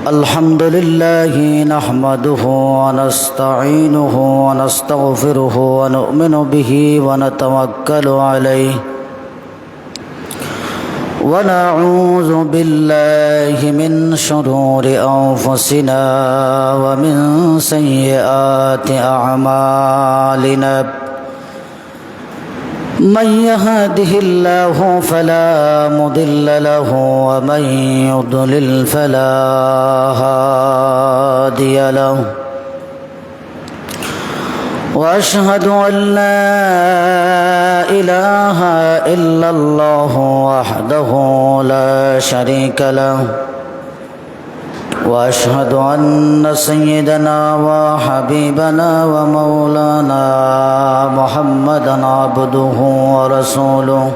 الحمد لله نحمده ونستعينه ونستغفره ونؤمن به ونتوكل عليه ونعوذ بالله من شرور أنفسنا ومن سيئات أعمالنا من يهده الله فلا مضل له ومن يضلل فلا هادي له وأشهد أن لا إله إلا الله وحده لا شريك له وأشهد أن سيدنا وحبيبنا ومولانا محمدا عبده ورسوله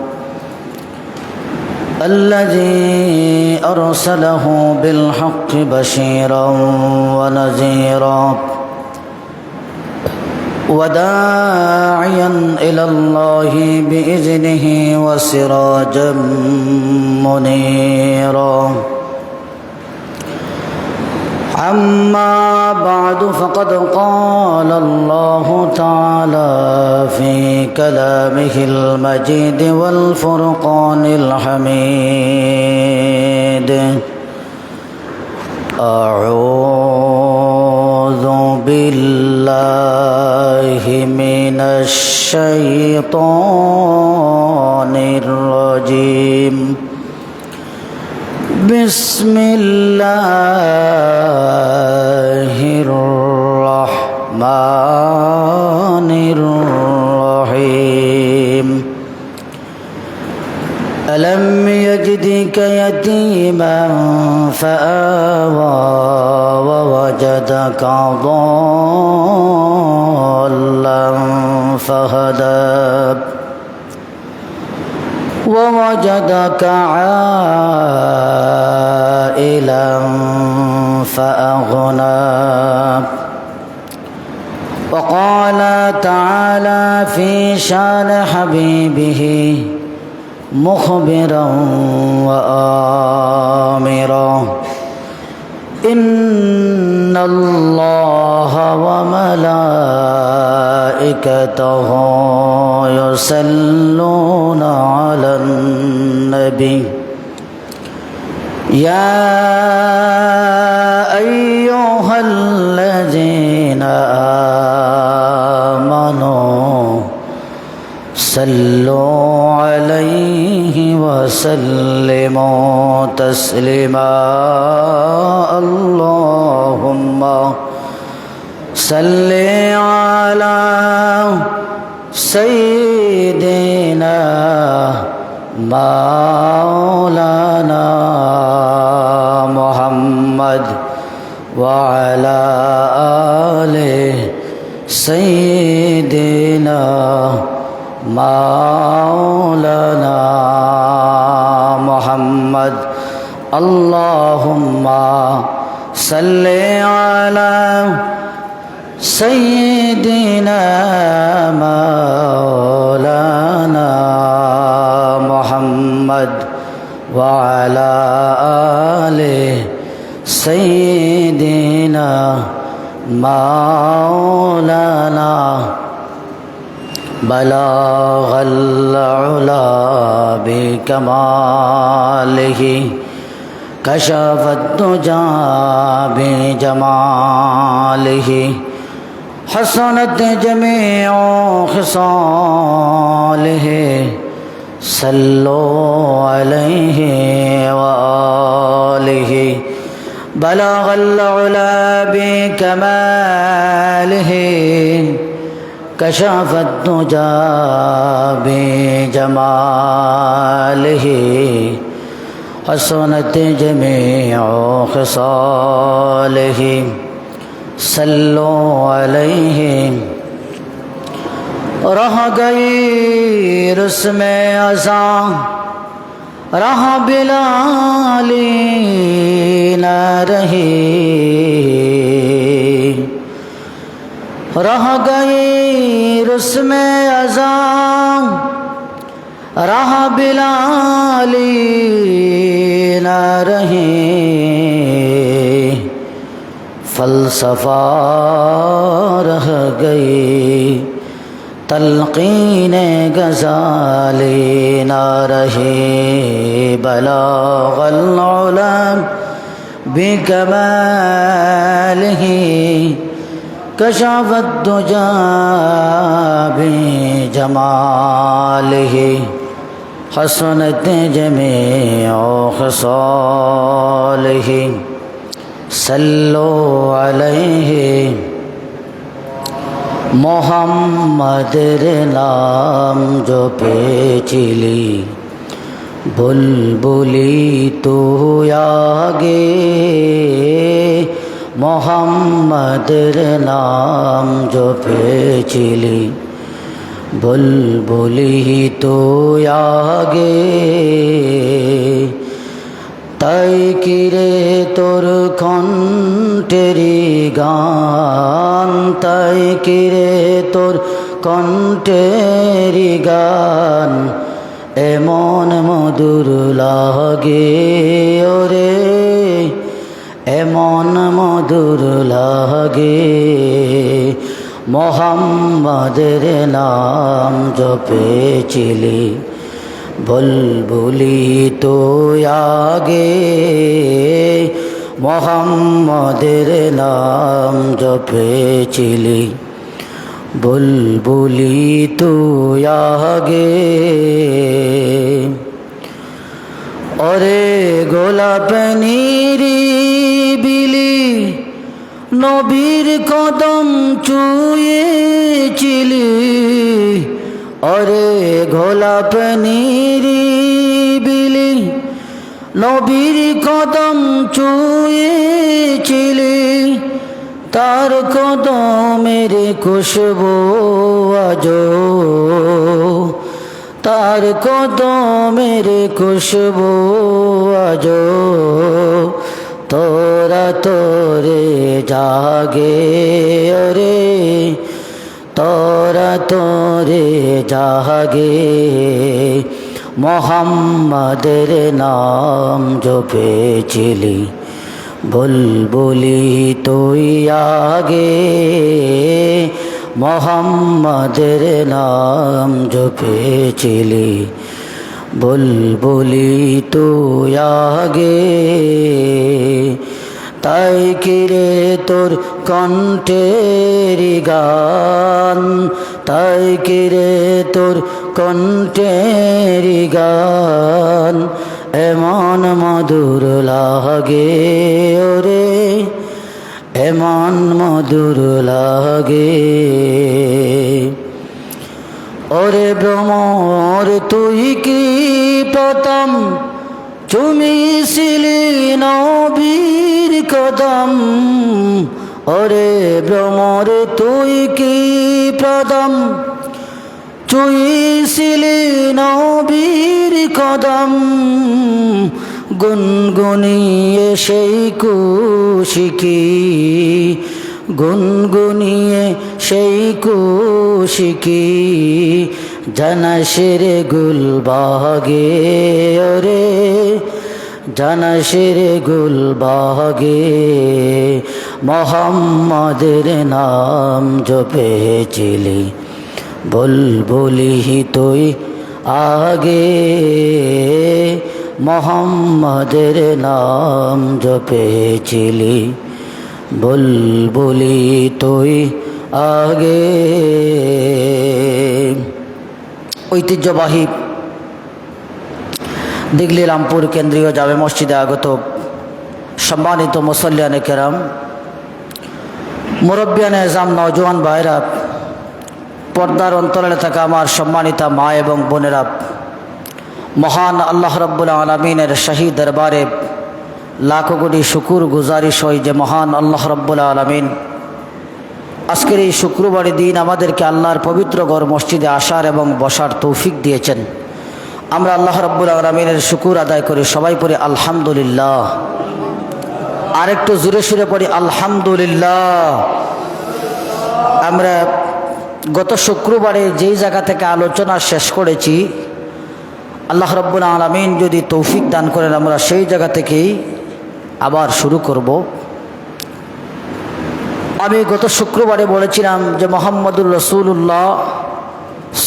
الذي أرسله بالحق بشيرا ونذيرا وداعيا إلى الله بإذنه وسراجا منيرا أما بعد فقد قال الله تعالى في كلامه المجيد والفرقان الحميد أعوذ بالله من الشيطان الرجيم بسم الله الرحمن الرحيم ألم يجدك يتيما فآوى ووجدك ضالا فهدى ووجدك عائلا فأغنى وقال تعالى في شان حبيبه مخبرا وآمرا إن الله وملائكته يصلون على النبي يا أيها الذين آمنوا صلوا عليه وسلموا تسليما اللهم صل على سيدنا مولانا محمد وعلى آله سيدنا مولانا محمد اللهم صل على سيدنا مولانا محمد وعلى آله سيدنا مولانا بلغ العلا بكماله كشف الدجى بجماله حسنت جميع خصاله صلوا عليه وآله بلغ العلا بكماله كشف الدجى بجماله حسنت جميع خصاله صلوا عليه رہ گئی رسم ازاں رہ بلالی نہ رہی رہ گئی رسم ازاں رہ بلالی نہ رہی फलसफा रह गई, तलकीन गज़ाली ना रही, बलागल उलम बिकमालिही, कशफत दुजा बिजमालिही, हसनत जमीअ खसालिही, सल्लो अलैहि। मोहम्मदेर नाम जो पेचिली, बुलबुली तू आगे, मोहम्मदेर नाम जो पेचिली, बुलबुली तू आगे। তাই কিরে তোর কণ্ঠেরি গান, তাই কিরে তোর কণ্ঠেরি গান, এমন মধুর লাগে ওরে, এমন মধুর লাগে। মোহাম্মদের নাম জপেছিলি, বুলবুলি তো আগে, মোহাম্মদের নাম জপেছিলি, বুলবুলি তো আগে। ওরে গোলাপ নিরিবিলি নবীর কদম চুয়েছিলি, ওরে গোলাপ নিরিবিলি নবীর কদম চুয়েছিলি, তার কদমের খুশবু আজো, তার কদমের খুশবু আজো, তোরা তোরে জাগে ওরে, তোরা তোরে জাগে। মোহাম্মদের নাম জপেছিলি, বুলবুলি তুই আগে, মোহাম্মদের নাম জপেছিলি, বুলবুলি তুই আগে। তাই কিরে তোর কণ্ঠেরি গান, তাই কিরে তোর কণ্ঠেরি গান, এমন মধুর লাগে ওরে, এমন মধুর লাগে। ওরে ভ্রমর তুই কি প্রথম চুমিছিলি নবীর কদম, ওরে ভ্রমর তুই কি প্রথম চুইছিলি নবীর কদম, গুনগুনিয়ে সেই কুশিকি, গুনগুনিয়ে সেই কুশিকি, জানাসের গুলবাগে ওরে, জানাসের গুলবাগে। মোহাম্মদের নাম জপেছিলি, বুলবুলি তুই আগে, মোহাম্মদের নাম জপেছিলি, বুলবুলি তুই আগে। ঐতিহ্যবাহী দিগলি রামপুর কেন্দ্রীয় জামে মসজিদে আগত সম্মানিত মুসল্লিয়ানে কেরাম, মুরব্বিয়ানে এজাম, নওজোয়ান ভাইরা, পর্দার অন্তরালে থাকা আমার সম্মানিতা মা এবং বোনেরা, মহান আল্লাহ রাব্বুল আলামিনের শাহী দরবারে লাখো কোটি শুকুর গুজারিশ হই যে মহান আল্লাহ রাব্বুল আলামিন আজকের এই শুক্রবারের দিন আমাদেরকে আল্লাহর পবিত্র ঘর মসজিদে আসার এবং বসার তৌফিক দিয়েছেন। আমরা আল্লাহ রাব্বুল আলামিনের শুকুর আদায় করি, সবাই পড়ি আলহামদুলিল্লাহ। আরেকটু জোরে সুরে পড়ি আলহামদুলিল্লাহ। আমরা গত শুক্রবারে যেই জায়গা থেকে আলোচনা শেষ করেছি, আল্লাহ রাব্বুল আলামিন যদি তৌফিক দান করেন আমরা সেই জায়গা থেকেই আবার শুরু করব। আমি গত শুক্রবারে বলেছিলাম যে মুহাম্মদুর রাসূলুল্লাহ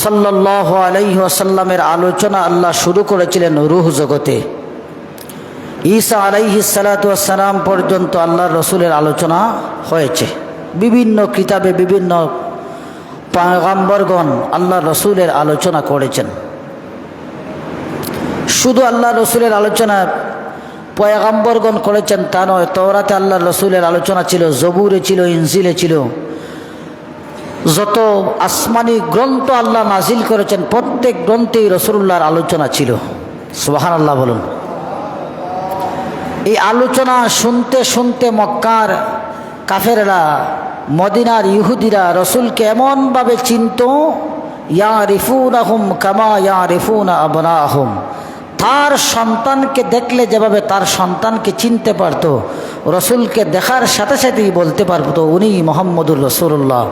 সাল্লাল্লাহু আলাইহি ওয়াসাল্লামের আলোচনা আল্লাহ শুরু করেছিলেন রূহ জগতে। ঈসা আলাইহিস সালাতু ওয়াস সালাম পর্যন্ত আল্লাহর রসুলের আলোচনা হয়েছে। বিভিন্ন কিতাবে বিভিন্ন পয়গম্বরগণ আল্লাহর রসুলের আলোচনা করেছেন। শুধু আল্লাহর রসুলের আলোচনা পয়গম্বরগণ করেছেন তা নয়, তাওরাতে আল্লাহর রসুলের আলোচনা ছিল, জবুরে ছিল, ইনজিলে ছিল। যত আসমানি গ্রন্থ আল্লাহ নাজিল করেছেন প্রত্যেক গ্রন্থেই রাসূলুল্লাহর আলোচনা ছিল। সুবহানাল্লাহ বলুন। এই আলোচনা শুনতে শুনতে মক্কার কাফেররা, মদিনার ইহুদিরা রসুলকে এমনভাবে চিনত, ইয়ারিফুনাহুম কামা ইয়ারিফুনা আবনাহুম। তার সন্তানকে দেখলে যেভাবে তার সন্তানকে চিনতে পারত, রসুলকে দেখার সাথে সাথেই বলতে পারত উনি মুহাম্মদুর রাসূলুল্লাহ,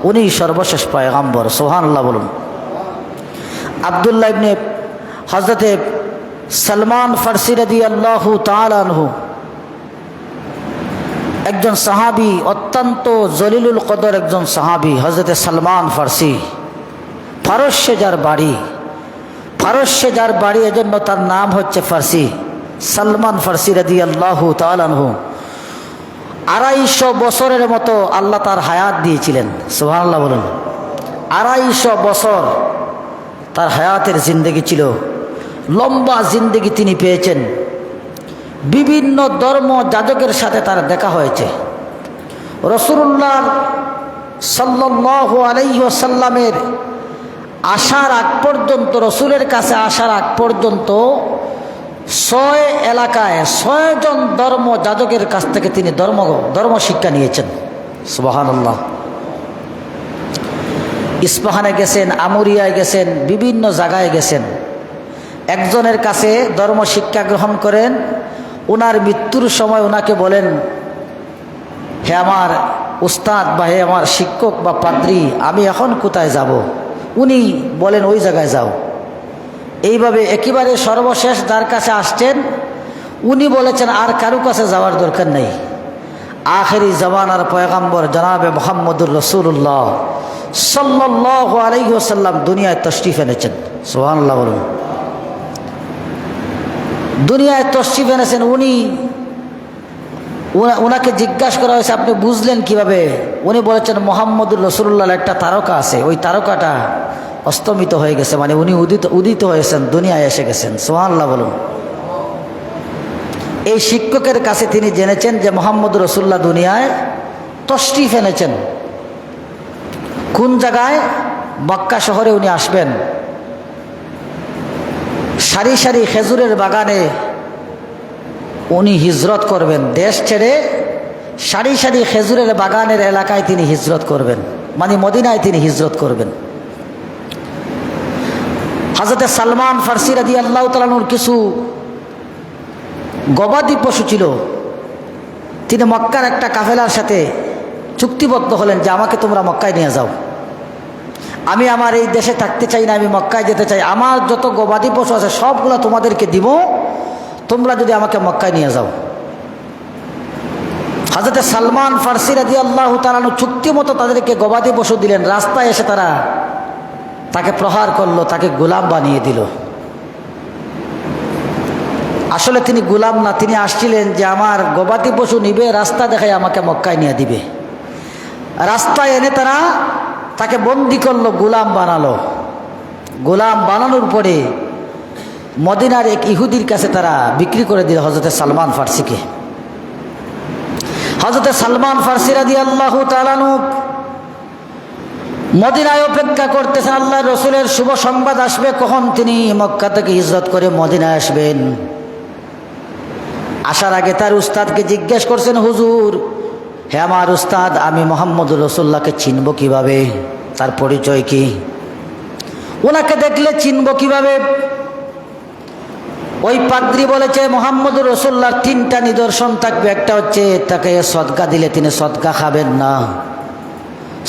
উনি সর্বশেষ পয়গম্বর। সুবহানাল্লাহ বলুন। আব্দুল্লাহ ইবনে হযরতে সালমান ফারসি রাদিয়াল্লাহু তাআলা আনহু একজন সাহাবী, অত্যন্ত জলিলুল কদর একজন সাহাবী, হযরতে সালমান ফারসি। ফারস্যে যার বাড়ি, ফারস্যে যার বাড়ি এজন্য তার নাম হচ্ছে ফারসি। সালমান ফারসি রাদিয়াল্লাহু তাআলা আনহু 250 বছরের মতো আল্লাহ তার হায়াত দিয়েছিলেন। সুবহানাল্লাহ বলুন। 250 বছর তার হায়াতের জিন্দেগি ছিল, লম্বা জিন্দেগি তিনি পেয়েছেন। বিভিন্ন ধর্ম যাজকের সাথে তার দেখা হয়েছে। রাসূলুল্লাহ সাল্লাল্লাহু আলাইহি ওয়াসাল্লামের আসার আগ পর্যন্ত, রসুলের কাছে আসার আগ পর্যন্ত 6 এলাকায় 6 জন ধর্ম যাজকের কাছ থেকে তিনি ধর্ম শিক্ষা নিয়েছেন। সুবহানাল্লাহ। ইস্পাহানে গেছেন, আমুরিয়ায় গেছেন, বিভিন্ন জায়গায় গেছেন। একজনের কাছে ধর্ম শিক্ষা গ্রহণ করেন। ওনার মৃত্যুর সময় ওনাকে বলেন, হে আমার উস্তাদ বা হে আমার শিক্ষক বা পাদ্রী, আমি এখন কোথায় যাব? উনি বলেন ওই জায়গায় যাও। এইভাবে একেবারে সর্বশেষ যার কাছে আসছেন উনি বলেছেন আর কারো কাছে যাওয়ার দরকার নেই। আখেরি জামানার পয়গম্বর জনাবে মুহাম্মদুর রাসূলুল্লাহ সাল্লাল্লাহু আলাইহি ওয়াসাল্লাম দুনিয়ায় তশরিফ এনেছেন। সুবহানাল্লাহ বলুন। দুনিয়ায় তশরিফ এনেছেন উনি। ওনাকে জিজ্ঞাসা করা হয়েছে আপনি বুঝলেন কিভাবে? উনি বলেছেন মুহাম্মদুর রাসূলুল্লাহর একটা তারকা আছে, ওই তারকাটা অস্তমিত হয়ে গেছে, মানে উনি উদিত হয়েছেন, দুনিয়ায় এসে গেছেন। সুবহানাল্লাহ বলুন। এই শিক্ষকের কাছে তিনি জেনেছেন যে মুহাম্মদুর রাসূলুল্লাহ দুনিয়ায় তশরিফ এনেছেন। কোন জায়গায়? মক্কা শহরে উনি আসবেন। সারি সারি খেজুরের বাগানে উনি হিজরত করবেন। দেশ ছেড়ে সারি সারি খেজুরের বাগানের এলাকায় তিনি হিজরত করবেন, মানে মদিনায় তিনি হিজরত করবেন। হযরতে সালমান ফারসি রাদিয়াল্লাহু তাআলা আনহুর কিছু গবাদি পশু ছিল। তিনি মক্কার একটা কাফেলার সাথে চুক্তিবদ্ধ হলেন যে আমাকে তোমরা মক্কায় নিয়ে যাও, আমি আমার এই দেশে থাকতে চাই না, আমি মক্কায় যেতে চাই, আমার যত গবাদি পশু আছে সবগুলো তোমাদেরকে দিব, তোমরা যদি আমাকে মক্কায় নিয়ে যাও। হযরতে সালমান ফারসি রাদিয়াল্লাহু তাআলা আনহু চুক্তি মতো তাদেরকে গবাদি পশু দিলেন। রাস্তায় এসে তারা তাকে প্রহার করলো, তাকে গোলাম বানিয়ে দিল। আসলে তিনি গোলাম না, তিনি আসছিলেন যে আমার গবাদি পশু নিবে, রাস্তা দেখায় আমাকে মক্কায় নিয়ে দিবে। রাস্তায় এনে তারা তাকে বন্দি করলো, গোলাম বানালো। গোলাম বানানোর পরে মদিনার এক ইহুদির কাছে তারা বিক্রি করে দিল হযরতে সালমান ফারসিকে। হযরতে সালমান ফারসি রাদিয়াল্লাহু তাআলা আনহু মদিনায় অপেক্ষা করতেছেন, আল্লাহর রসুলের শুভ সংবাদ আসবে কখন তিনি মক্কা থেকে হিজরত করে মদিনায় আসবেন। আসার আগে তার উস্তাদকে জিজ্ঞেস করছেন, হুজুর হে আমার উস্তাদ, আমি মুহাম্মদুর রাসূলুল্লাহকে চিনব কিভাবে? তার পরিচয় কি? ওনাকে দেখলে চিনব কিভাবে? ওই পাদ্রী বলেছে মুহাম্মদুর রাসূলুল্লাহর 3টা নিদর্শন থাকবে। একটা হচ্ছে তাকে সদকা দিলে তিনি সদকা খাবেন না,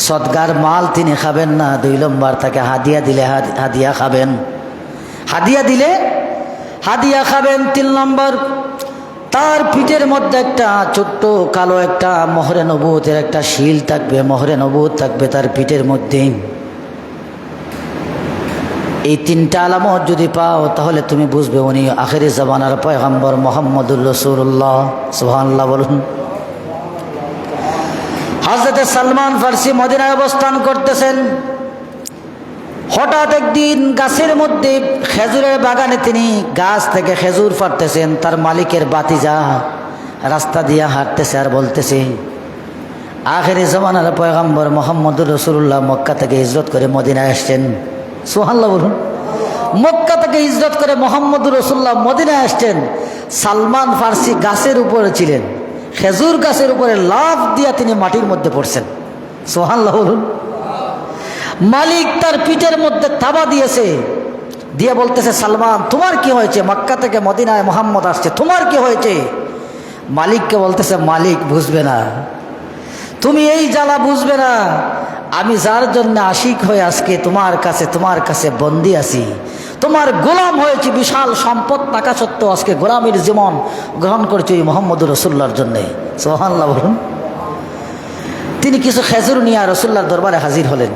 সদকার মাল তিনি খাবেন না। 2 নম্বর তাকে হাদিয়া দিলে হাদিয়া খাবেন, হাদিয়া দিলে হাদিয়া খাবেন। 3 নম্বর তার পিঠের মধ্যে একটা ছোট্ট কালো একটা মোহরে নবুয়তের একটা শিল থাকবে, মোহরে নবুয়ত থাকবে তার পিঠের মধ্যে। এই তিনটা আলামত যদি পাও তাহলে তুমি বুঝবে উনি আখেরি জামানার পয়গম্বর মুহাম্মদুর রাসূলুল্লাহ। সুবহানাল্লাহ বলুন। হযরত সালমান ফারসি মদিনায় অবস্থান করতেছেন। হঠাৎ একদিন গাছের মধ্যে খেজুরের বাগানে তিনি গাছ থেকে খেজুর ফাটতেছেন। তার মালিকের বাতিজা রাস্তা দিয়ে হাঁটতেছে আর বলতেছে, আখেরি জামানার পয়গম্বর মুহাম্মদুর রাসূলুল্লাহ মক্কা থেকে হিজরত করে মদিনায় আসছেন। সুবহানাল্লাহ বলুন। মক্কা থেকে হিজরত করে মুহাম্মদুর রাসূলুল্লাহ মদিনায় আসছেন। সালমান ফারসি গাছের উপরে ছিলেন, খেজুর গাছের উপরে লাফ দিয়া তিনি মাটির মধ্যে পড়ছেন। সুবহানাল্লাহ বলুন। মালিক তার পিঠের মধ্যে থাবা দিয়েছে, দিয়ে বলতেছে, সালমান তোমার কি হয়েছে? মক্কা থেকে মদিনায় মুহাম্মদ আসছে, তোমার কি হয়েছে? মালিককে বলতেছে, মালিক বুঝবে না, তুমি এই জ্বালা বুঝবে না। আমি যার জন্য আশিক হয়ে আজকে তোমার কাছে বন্দি আছি, তোমার গোলাম হয়েছি, বিশাল সম্পদ টাকা সত্ত্বেও আজকে গোলামীর জীবন গ্রহণ করছি ওই মুহাম্মদুর রাসূলুল্লাহর জন্যে। সুবহানাল্লাহ বলুন। তিনি কিছু খেজুর নিয়ে রাসূলুল্লাহর দরবারে হাজির হলেন।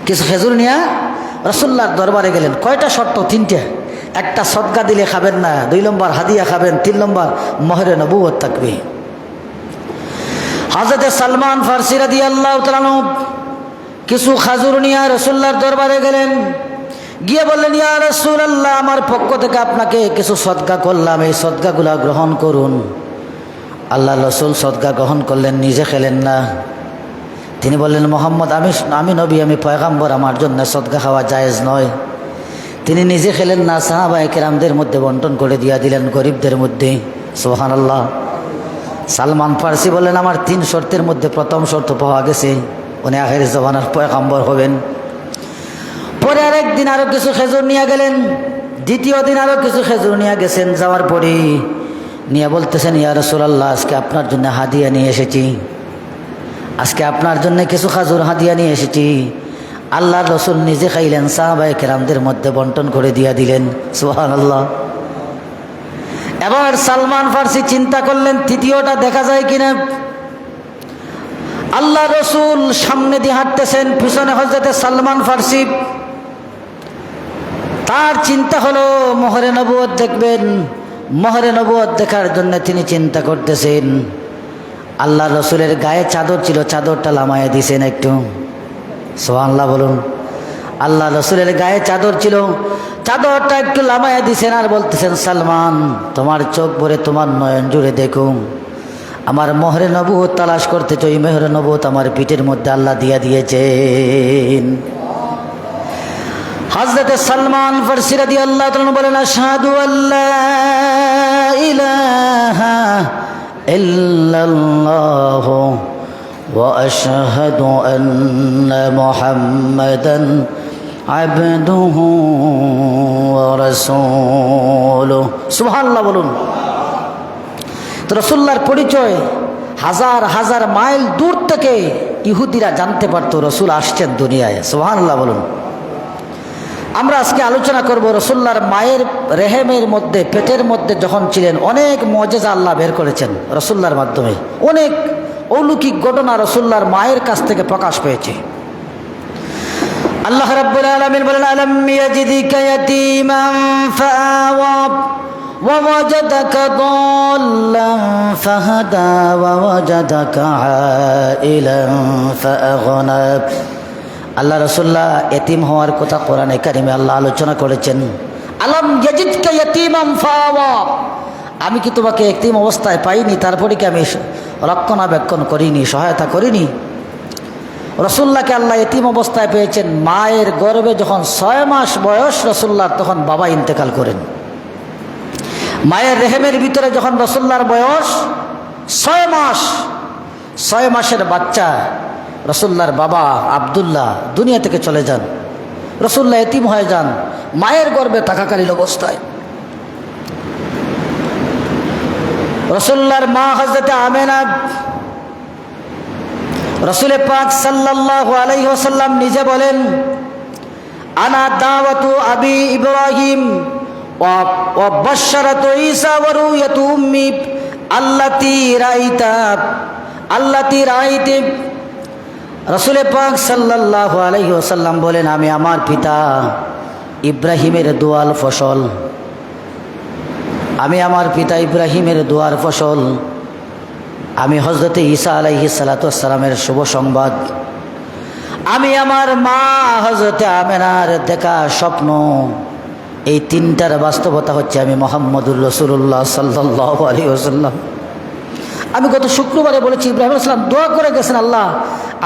কিছু খেজুর নিয়ে রাসূলুল্লাহর দরবারে গেলেন। কয়টা শর্ত? তিনটে। একটা, সদকা দিলে খাবেন না। 2 নম্বর, হাদিয়া খাবেন। 3 নম্বর, মোহরে নবুয়ত থাকবে। হযরত সালমান ফারসি রাদিয়াল্লাহু তাআলা আনহু কিছু খেজুর নিয়ে রাসূলুল্লাহর দরবারে গেলেন। গিয়ে বললেন, ইয়া রাসূলুল্লাহ, আমার পক্ষ থেকে আপনাকে কিছু সদকা করলাম, এই সদকাগুলা গ্রহণ করুন। আল্লাহ রাসূল সদকা গ্রহণ করলেন, নিজে খেলেন না। তিনি বললেন, মুহাম্মদ, আমি নবী, আমি পয়গম্বর, আমার জন্য সদকা খাওয়া জায়েজ নয়। তিনি নিজে খেলেন না, সাহাবায়ে কেরামদের মধ্যে বন্টন করে দিয়া দিলেন, গরিবদের মধ্যে। সুবহানাল্লাহ। সালমান ফারসি বললেন, আমার 3 শর্তের মধ্যে প্রথম শর্ত পাওয়া গেছে, উনি আখেরি জামানার পয়গম্বর হবেন। পরে আরেকদিন আরো কিছু খেজুর নিয়ে গেলেন। দ্বিতীয় দিন আরো কিছু খেজুর নিয়ে গেছেন। যাওয়ার পরে নিয়ে বলতেছেন, ইয়া রাসূলুল্লাহ, আজকে আপনার জন্য হাদিয়া নিয়ে এসেছি, আজকে আপনার জন্য কিছু খাজুর হাদিয়া নিয়ে এসেছি। আল্লাহর রাসূল নিজে খাইলেন, সাহাবায়ে কেরামদের মধ্যে বন্টন করে দিয়া দিলেন। সুবহানাল্লাহ। এবার সালমান ফারসি চিন্তা করলেন, তৃতীয়টা দেখা যায় কিনা। আল্লাহ রাসূল সামনে দিয়ে হাঁটতেছেন, পিছনে হযরত সালমান ফারসি। তার চিন্তা হলো মোহরে নবুয়ত দেখবেন। মোহরে নবুয়ত দেখার জন্য তিনি চিন্তা করতেছেন। আল্লাহ রসুলের গায়ে চাদর ছিল, চাদরটা লামায়ে দিয়েছেন একটু। সুবহানাল্লাহ বলুন। আল্লাহ রসুলের গায়ে চাদর ছিল, চাদরটা একটু লামায়ে দিয়েছেন আর বলতেছেন, সালমান, তোমার চোখ ভরে, তোমার নয়ন জুড়ে দেখুন, আমার মোহরে নবুয়ত তালাশ করতে চাই, মোহরে নবুয়ত আমার পিঠের মধ্যে আল্লাহ দিয়া দিয়েছেন। হযরত সালমান ফারসি রাদিয়াল্লাহু তাআলা বলেন, আশহাদু আল্লা ইলাহা ইল্লাল্লাহ ওয়া আশহাদু আন্না মুহাম্মাদান আবদুহু ওয়া রাসূলুহু। সুবহানাল্লাহ বলুন। তো রাসূলুল্লাহর পরিচয় হাজার হাজার মাইল দূর থেকে ইহুদিরা জানতে পারতো রাসূল আসছেন দুনিয়ায়। সুবহানাল্লাহ বলুন। আমরা আজকে আলোচনা করব রাসূলুল্লাহর মায়ের রেহেমের মধ্যে, পেটের মধ্যে যখন ছিলেন, অনেক মুজিজা আল্লাহ বের করেছেন রাসূলুল্লাহর মাধ্যমে। অনেক অলৌকিক ঘটনা রাসূলুল্লাহর মায়ের কাছ থেকে প্রকাশ পেয়েছে। আল্লাহ রাব্বুল আলামিন বলেন, আলাম ইয়াজিদিকা ইয়াতীমান ফাআওয়া ওয়া ওয়াজাদাকা দাল্লান ফাহাদা ওয়া ওয়াজাদাকা আইলান ফাআগনা। আল্লাহ রাসূলুল্লাহ এতিম হওয়ার কথা কোরআনে কারিমে আল্লাহ আলোচনা করেছেন। আলাম ইয়াজিদকা ইয়াতীমান ফাআওয়া, আমি কি তোমাকে এতিম অবস্থায় পাইনি, তারপরে কি আমি রক্ষণাবেক্ষণ করিনি, সহায়তা করিনি? রাসূলুল্লাহকে আল্লাহ এতিম অবস্থায় পেয়েছেন। মায়ের গর্ভে যখন 6 মাস বয়স রাসূলুল্লাহ, তখন বাবা ইন্তেকাল করেন। মায়ের রেহেমের ভিতরে যখন রাসূলুল্লাহর বয়স 6 মাস, 6 মাসের বাচ্চা রাসূলুল্লাহর বাবা আব্দুল্লাহ দুনিয়া থেকে চলে যান। রাসূলুল্লাহ এতিম হয়ে যান মায়ের গর্ভে থাকাকালীন অবস্থায়। রাসূলুল্লাহর মা হযরত আমেনা, রাসূল পাক সাল্লাল্লাহু আলাইহি ওয়াসাল্লাম নিজে বলেন, আনা দাওয়াতু আবি ইব্রাহিম, وبشرت عيسى ورؤية أمي التي رأيت রাসূল পাক সাল্লাল্লাহু আলাইহি ওয়াসাল্লাম বলেন, আমি আমার পিতা ইব্রাহিমের দোয়াল ফসল, আমি আমার পিতা ইব্রাহিমের দোয়ার ফসল, আমি হযরতে ঈসা আলাইহিস সালাতু ওয়াস সালামের শুভ সংবাদ, আমি আমার মা হযরতে আমেনার দেখা স্বপ্ন, এই তিনটার বাস্তবতা হচ্ছে আমি মুহাম্মদুর রাসূলুল্লাহ সাল্লাল্লাহু আলাইহি ওয়াসাল্লাম। আমি গত শুক্রবারে বলেছি, ইব্রাহিম আলাইহিস সালাম দোয়া করে গেছেন, আল্লাহ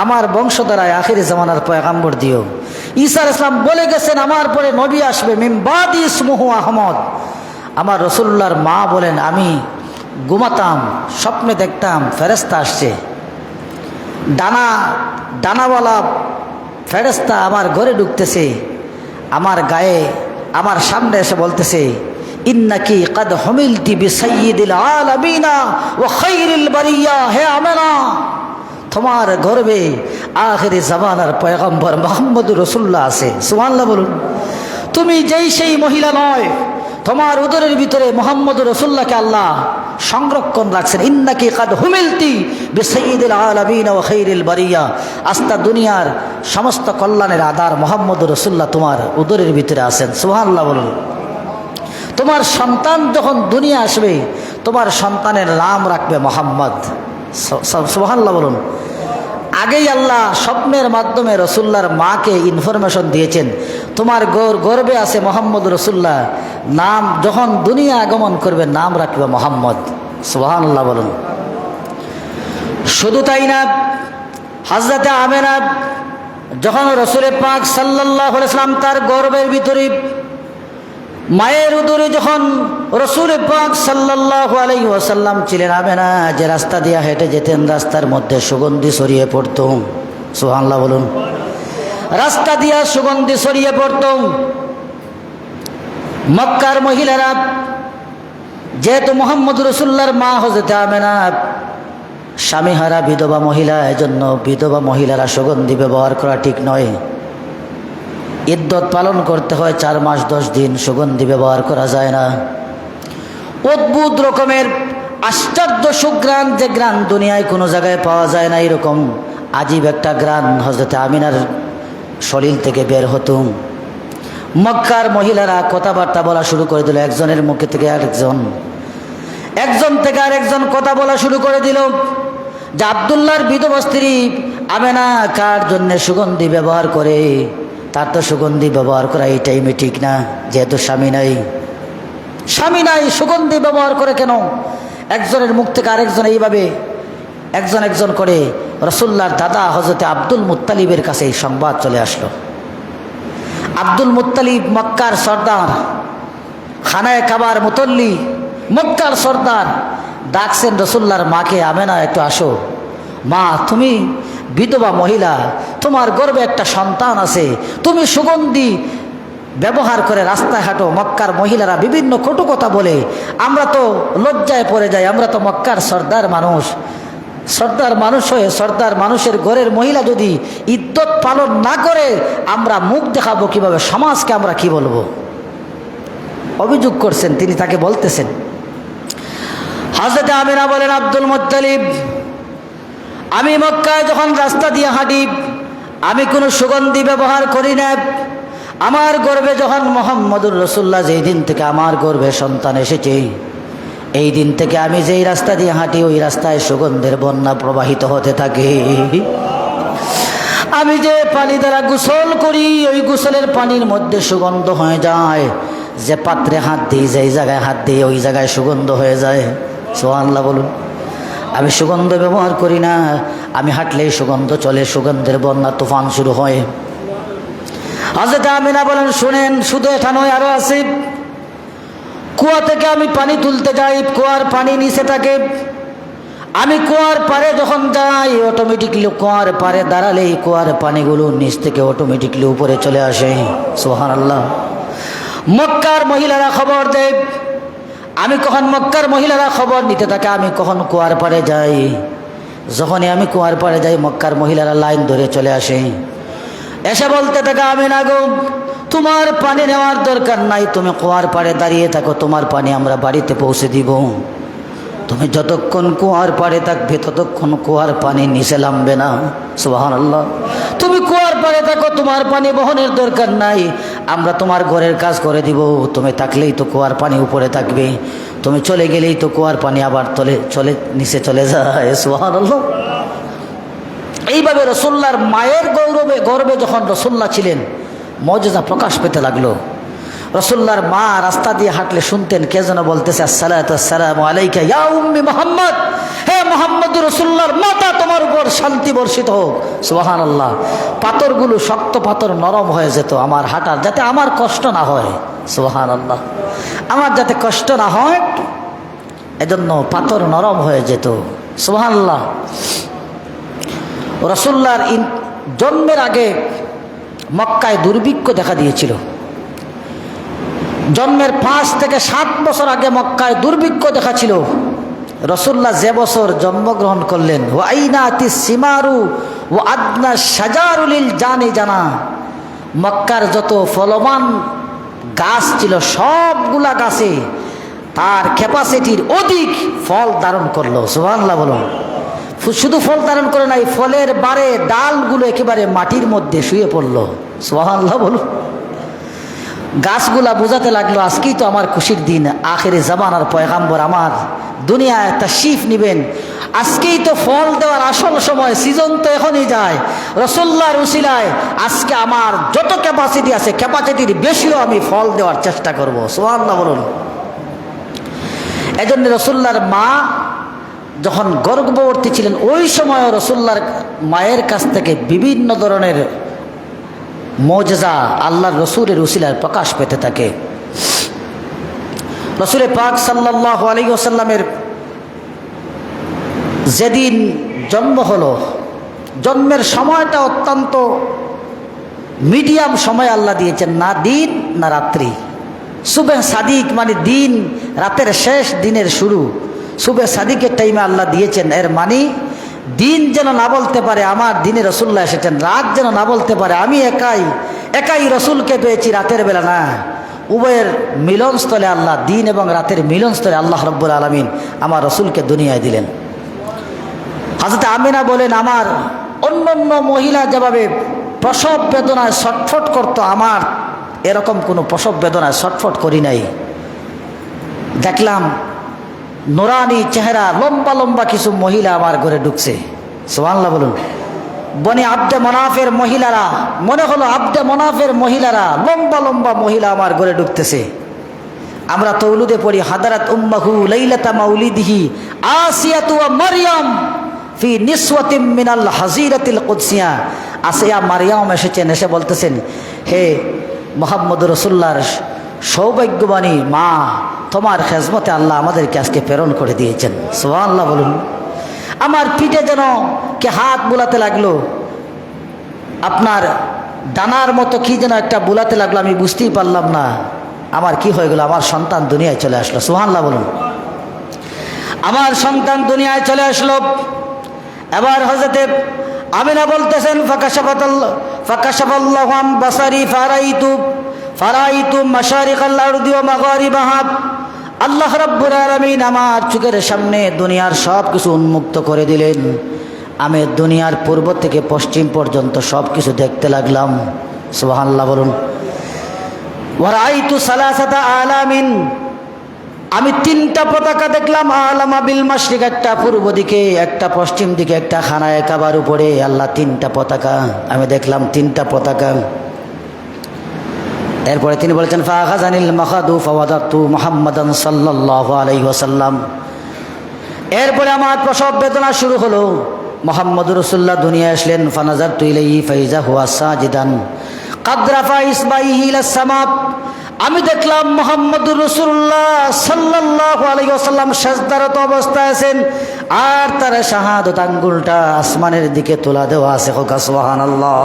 আমার বংশধারায় আখির জামানার পয়গাম্বর দিও। ঈসা আলাইহিস সালাম বলে গেছেন, আমার পরে নবী আসবে, মিন বাদি ইসমুহু আহমদ। আমার রাসূলুল্লাহর মা বলেন, আমি ঘুমাতাম, স্বপ্নে দেখতাম ফেরেশতা আসছে, ডানাওয়ালা ফেরেশতা আমার ঘরে ঢুকতেছে, আমার গায়ে, আমার সামনে এসে বলতেছে, ইন্নাকি কদ হুমিলতি বিসাইয়্যিদিল আলামিনা ওয়া খায়রিল বারিয়া, হে আমেনা তোমার গর্বে আখিরি জামানার পয়গম্বর মুহাম্মদুর রাসূলুল্লাহ আছে। সুবহানাল্লাহ বলুন। তুমি যেই সেই মহিলা নয়, তোমার উদরের ভিতরে মুহাম্মদুর রাসূলুল্লাহকে আল্লাহ সংরক্ষণ রাখছেন। ইন্নাকি কদ হুমিলতি বিসাইয়্যিদিল আলামিনা ওয়া খায়রিল বারিয়া, আস্তা দুনিয়ার সমস্ত কল্যাণের আধার মুহাম্মদুর রাসূলুল্লাহ তোমার উদরের ভিতরে আছেন। সুবহানাল্লাহ বলুন। তোমার সন্তান যখন দুনিয়া আসবে, তোমার সন্তানের নাম রাখবে মোহাম্মদ। সুবহানাল্লাহ বলুন। আগেই আল্লাহ স্বপ্নের মাধ্যমে রাসূলুল্লাহর মাকে ইনফরমেশন দিয়েছেন, তোমার গর্বে আছে মোহাম্মদ রাসূলুল্লাহ, নাম যখন দুনিয়া আগমন করবে নাম রাখবে মোহাম্মদ। সুবহানাল্লাহ বলুন। শুধু তাই না, হযরতে আমেনা যখন রাসূল পাক সাল্লাল্লাহু আলাইহি ওয়াসাল্লাম তার গর্বের ভিতরে মায়ের উদরে যখন রাসূল পাক সাল্লাল্লাহু আলাইহি ওয়াসাল্লাম ছিলেন, আমেনা যে রাস্তা দিয়ে হেঁটে যেতেন রাস্তার মধ্যে সুগন্ধি ছড়িয়ে পড়ত। সুবহানাল্লাহ বলুন। রাস্তা দিয়া সুগন্ধি ছড়িয়ে পড়ত। মক্কার মহিলারা, যেহেতু মুহাম্মদ রাসূলুল্লাহর মা হযরত আমেনা স্বামীহারা বিধবা মহিলা, এজন্য বিধবা মহিলারা সুগন্ধি ব্যবহার করা ঠিক নয়। ইদ্যত পালন করতে হয় 4 মাস 10 দিন, সুগন্ধি ব্যবহার করা যায় না। অদ্ভুত রকমের আশ্চর্য সুঘ্রাণ, যে গ্রাণ দুনিয়ায় কোনো জায়গায় পাওয়া যায় না, এরকম আজীব একটা গ্রাণ হযরত আমিনার শরীর থেকে বের হতো। মক্কার মহিলারা কথাবার্তা বলা শুরু করে দিল, একজনের মুখে থেকে আরেকজন, একজন থেকে আরেকজন কথা বলা শুরু করে দিল যে আব্দুল্লাহর বিধবা স্ত্রী আমেনা কার জন্য সুগন্ধি ব্যবহার করে, তার তো সুগন্ধি ব্যবহার করা এই টাইমে ঠিক না, যেহেতু স্বামী নাই সুগন্ধি ব্যবহার করে কেন? একজনের মুখ থেকে আরেকজন এইভাবে একজন করে রাসূলুল্লাহর দাদা হযরতে আব্দুল মুত্তালিবের কাছে এই সংবাদ চলে আসলো। আব্দুল মুত্তালিব মক্কার সর্দার, খানায়ে কাবার মুতল্লি, মক্কার সর্দার, ডাকছেন রাসূলুল্লাহর মাকে, আমেনা একটু আসো। মা, তুমি বিধবা মহিলা, তোমার গর্ভে একটা সন্তান আছে, তুমি সুগন্ধি ব্যবহার করে রাস্তায় হাঁটো, মক্কার মহিলারা বিভিন্ন কটু কথা বলে, আমরা তো লজ্জায় পড়ে যাই, আমরা তো মক্কার সর্দার মানুষ হয়ে সর্দার মানুষের ঘরের মহিলা যদি ইদ্যত পালন না করে আমরা মুখ দেখাবো কিভাবে, সমাজকে আমরা কি বলবো? অভিযোগ করছেন তিনি, তাকে বলতেছেন। হযরত আমিনা বলেন, আব্দুল মুত্তালিব, আমি মক্কায় যখন রাস্তা দিয়ে হাঁটি আমি কোনো সুগন্ধি ব্যবহার করি না। আমার গর্ভে যখন মুহাম্মদুর রাসূলুল্লাহ, যেই দিন থেকে আমার গর্ভে সন্তান এসেছে, এই দিন থেকে আমি যেই রাস্তা দিয়ে হাঁটি ওই রাস্তায় সুগন্ধের বন্যা প্রবাহিত হতে থাকে। আমি যে পানি দ্বারা গোসল করি ওই গোসলের পানির মধ্যে সুগন্ধ হয়ে যায়, যে পাত্রে হাত দিই, যেই জায়গায় হাত দিই ওই জায়গায় সুগন্ধ হয়ে যায়। সুবহানাল্লাহ বলুন। আমি সুগন্ধ ব্যবহার করি না, আমি হাঁটলেই সুগন্ধ চলে, সুগন্ধের বন্যা তুফান শুরু হয়। হযরত আমিনা বলেন, শুনেন, শুধু এটা নয়, আরো আছে। কুয়া থেকে আমি পানি তুলতে যাই, কুয়ার পানি নিচে থাকে, আমি কুয়ার পারে যখন যাই অটোমেটিকলি কুয়ার পারে দাঁড়ালেই কুয়ার পানিগুলো নিচ থেকে অটোমেটিকলি উপরে চলে আসে। সুবহানাল্লাহ। মক্কার মহিলারা খবর দেয়, আমি কখন মক্কার মহিলারা খবর নিতে থাকে আমি কখন কুয়ার পাড়ে যাই। যখনই আমি কুয়ার পাড়ে যাই মক্কার মহিলারা লাইন ধরে চলে আসে, এসে বলতে থাকে, আমিনা গো, তোমার পানি নেওয়ার দরকার নাই, তুমি কুয়ার পাড়ে দাঁড়িয়ে থাকো, তোমার পানি আমরা বাড়িতে পৌঁছে দিব। তুমি যতক্ষণ কুয়ার পাড়ে থাকবে ততক্ষণ কুয়ার পানি নিচে নামবে না। সুবহানাল্লাহ। তুমি কুয়ার পাড়ে থাকো, তোমার পানি বহনের দরকার নাই, আমরা তোমার ঘরের কাজ করে দিব। তুমি থাকলেই তো কুয়ার পানি উপরে থাকবে, তুমি চলে গেলেই তো কুয়ার পানি আবার চলে নিচে চলে যায়। সুবহানাল্লাহ। এইভাবে রসুল্লাহর মায়ের গর্বে যখন রসুল্লাহ ছিলেন, মুজিজা প্রকাশ পেতে লাগলো। রসুল্লাহর মা রাস্তা দিয়ে হাঁটলে শুনতেন কে যেন বলতেছে, আসসালাতু আসসালামু আলাইকা ইয়া উম্মি মুহাম্মদ, হে মুহাম্মদ রসুল্লাহর মাতা, তোমার উপর শান্তি বর্ষিত হোক। সুবহানাল্লাহ। পাথরগুলো শক্ত পাথর নরম হয়ে যেত আমার হাঁটার, যাতে আমার কষ্ট না হয়। সুবহানাল্লাহ। আমার যাতে কষ্ট না হয় এজন্য পাথর নরম হয়ে যেত। সুবহানাল্লাহ। রসুল্লাহর জন্মের আগে মক্কায় দুর্ভিক্ষ দেখা দিয়েছিল। জন্মের 5 থেকে 7 বছর আগে মক্কায় দুর্ভিক্ষ দেখা ছিল। রসুল্লাহ যে বছর জন্মগ্রহণ করলেন, ও আইনাতিস সিমারু ও আদনা সাজারুলিল জানি জানা, মক্কার যত ফলমান গাছ ছিল সবগুলা গাছে তার ক্যাপাসিটির অধিক ফল ধারণ করলো। সুবহানাল্লাহ বলুন। শুধু ফল ধারণ করে নাই, ফলের বারে ডালগুলো একেবারে মাটির মধ্যে শুয়ে পড়লো। সুবহানাল্লাহ বলুন। গাছগুলা বোঝাতে লাগলো আজকেই তো আমার খুশির দিন, আখেরে জামানার পয়গাম্বর আমার দুনিয়ায় তাশরিফ নিবেন, আজকেই তো ফল দেওয়ার আসল সময়, সিজন তো এখনই যায়। রাসূলুল্লাহর উসিলায় আজকে আমার যত ক্যাপাসিটি আছে ক্যাপাসিটির বেশিও আমি ফল দেওয়ার চেষ্টা করব। সুবহানাল্লাহ বলুন। এজন্য রাসূলুল্লাহর মা যখন গর্ভবতী ছিলেন ওই সময় রাসূলুল্লাহর মায়ের কাছ থেকে বিভিন্ন ধরনের মুজিজা আল্লাহর রসুলের উসিলায় প্রকাশ পেতে থাকে। রসুল পাক সাল্লাল্লাহু আলাইহি ওয়াসাল্লামের যেদিন জন্ম হলো, জন্মের সময়টা অত্যন্ত মিডিয়াম সময় আল্লাহ দিয়েছেন, না দিন না রাত্রি। সুবহ সাদিক মানে দিন, রাতের শেষ, দিনের শুরু। সুবহ সাদিকের টাইমে আল্লাহ দিয়েছেন, এর মানে দিন যেন না বলতে পারে আমার দিনে রসুল্লাহ এসেছেন, রাত যেন না বলতে পারে আমি একাই রসুলকে পেয়েছি রাতের বেলা না। উভয়ের মিলনস্থলে আল্লাহ, দিন এবং রাতের মিলনস্থলে আল্লাহ রব্বুল আলামিন আমার রসুলকে দুনিয়ায় দিলেন। হযরত আমিনা বলেন, আমার অন্য মহিলা যেভাবে প্রসব বেদনায় ছটফট করতো, আমার এরকম কোনো প্রসব বেদনায় ছটফট করি নাই। দেখলাম নুরানি চেহারা, লম্বা লম্বা কিছু মহিলা আমার ঘরে ঢুকছে। সুবহানাল্লাহ বলুন। বনি আব্দে মনাফের মহিলারা, মনে হলো আব্দে মনাফের মহিলারা, লম্বা লম্বা মহিলা আমার ঘরে ঢুকতেছে। আমরা তৌলুদে পড়ি, হাদারাত উম্মাহু লাইলাতা মাউলিদিহি আসিয়াতু ওয়া মারইয়াম ফি নিসওয়াতিম মিনাল হাজিরাতিল কুদসিয়া। আসিয়া মারইয়াম এসেছেন, এসে বলতেছেন, হে মুহাম্মদুর রাসূলুল্লাহর সৌভাগ্যবানী মা, তোমার খেজমতে আল্লাহ আমাদেরকে আজকে প্রেরণ করে দিয়েছেন। সুবহানাল্লাহ বলুন। আমার পিঠে যেন কে হাত বুলাতে লাগলো, আপনার ডানার মতো কি যেন একটা বুলাতে লাগলো, আমি বুঝতেই পারলাম না আমার কি হয়ে গেল, আমার সন্তান দুনিয়ায় চলে আসলো। সুবহানাল্লাহ বলুন। আমার সন্তান দুনিয়ায় চলে আসলো। এবার হযরতে আমিনা বলতেছেন, ফাকাশাফাল্লাহু আন বাসারি ফারাইতু মাশারিকাল আরদি ওয়া মাগারিবাহা। আল্লাহ রাব্বুল আলামিন আমার চোখের সামনে দুনিয়ার সব কিছু উন্মুক্ত করে দিলেন। আমি দুনিয়ার পূর্ব থেকে পশ্চিম পর্যন্ত সব কিছু দেখতে লাগলাম। সুবহানাল্লাহ বলুন। ওয়া রাআইতু সালাসাতা আলামিন, আমি 3টা পতাকা দেখলাম। আলামা বিল মাশরিক, একটা পূর্ব দিকে, একটা পশ্চিম দিকে, একটা খানায়ে কাবার উপরে। আল্লাহ 3টা পতাকা আমি দেখলাম, 3টা পতাকা। এরপরে তিনি বলেছেন, ফাখাযানিল মাখাদু ফাওয়াদাতু মুহাম্মাদান সাল্লাল্লাহু আলাইহি ওয়াসাল্লাম। এরপরে আমার প্রসব বেদনা শুরু হলো। মুহাম্মদুর রাসূলুল্লাহ দুনিয়ায় আসলেন। ফানাযারতু ইলাইহি ফাইজা হুয়া সাজিদান ক্বাদ রাফা ইসবাইহি ইলাস সামা। আমি দেখলাম মুহাম্মদুর রাসূলুল্লাহ সাল্লাল্লাহু আলাইহি ওয়াসাল্লাম সিজদারত অবস্থায় আছেন, আর তার শাহাদাত আঙ্গুলটা আসমানের দিকে তোলা দেওয়া আছে। সুবহানাল্লাহ।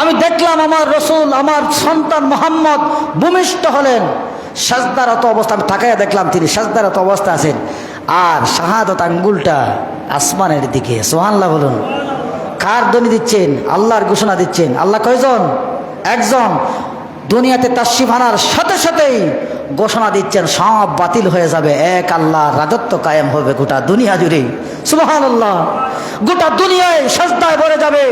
আমি দেখলাম আমার রসুল, আমার সন্তান মুহাম্মদ ভূমিষ্ঠ হলেন সাজদারত অবস্থা। আমি তাকাইয়া দেখলাম তিনি সাজদারত অবস্থা আছেন, আর শাহাদাত আঙ্গুলটা আসমানের দিকে। সুবহানাল্লাহ বলুন। কার ধ্বনি দিচ্ছেন? আল্লাহর ঘোষণা দিচ্ছেন। আল্লাহ কয়জন? একজন। দুনিয়াতে তাশরিফ আনার সাথে সাথেই ঘোষণা দিচ্ছেন সব বাতিল হয়ে যাবে, এক আল্লাহর রাজত্ব কায়েম হবে গোটা দুনিয়া জুড়ে। সুবহানাল্লাহ। গোটা দুনিয়ায় সেজদায় ভরে যাবে,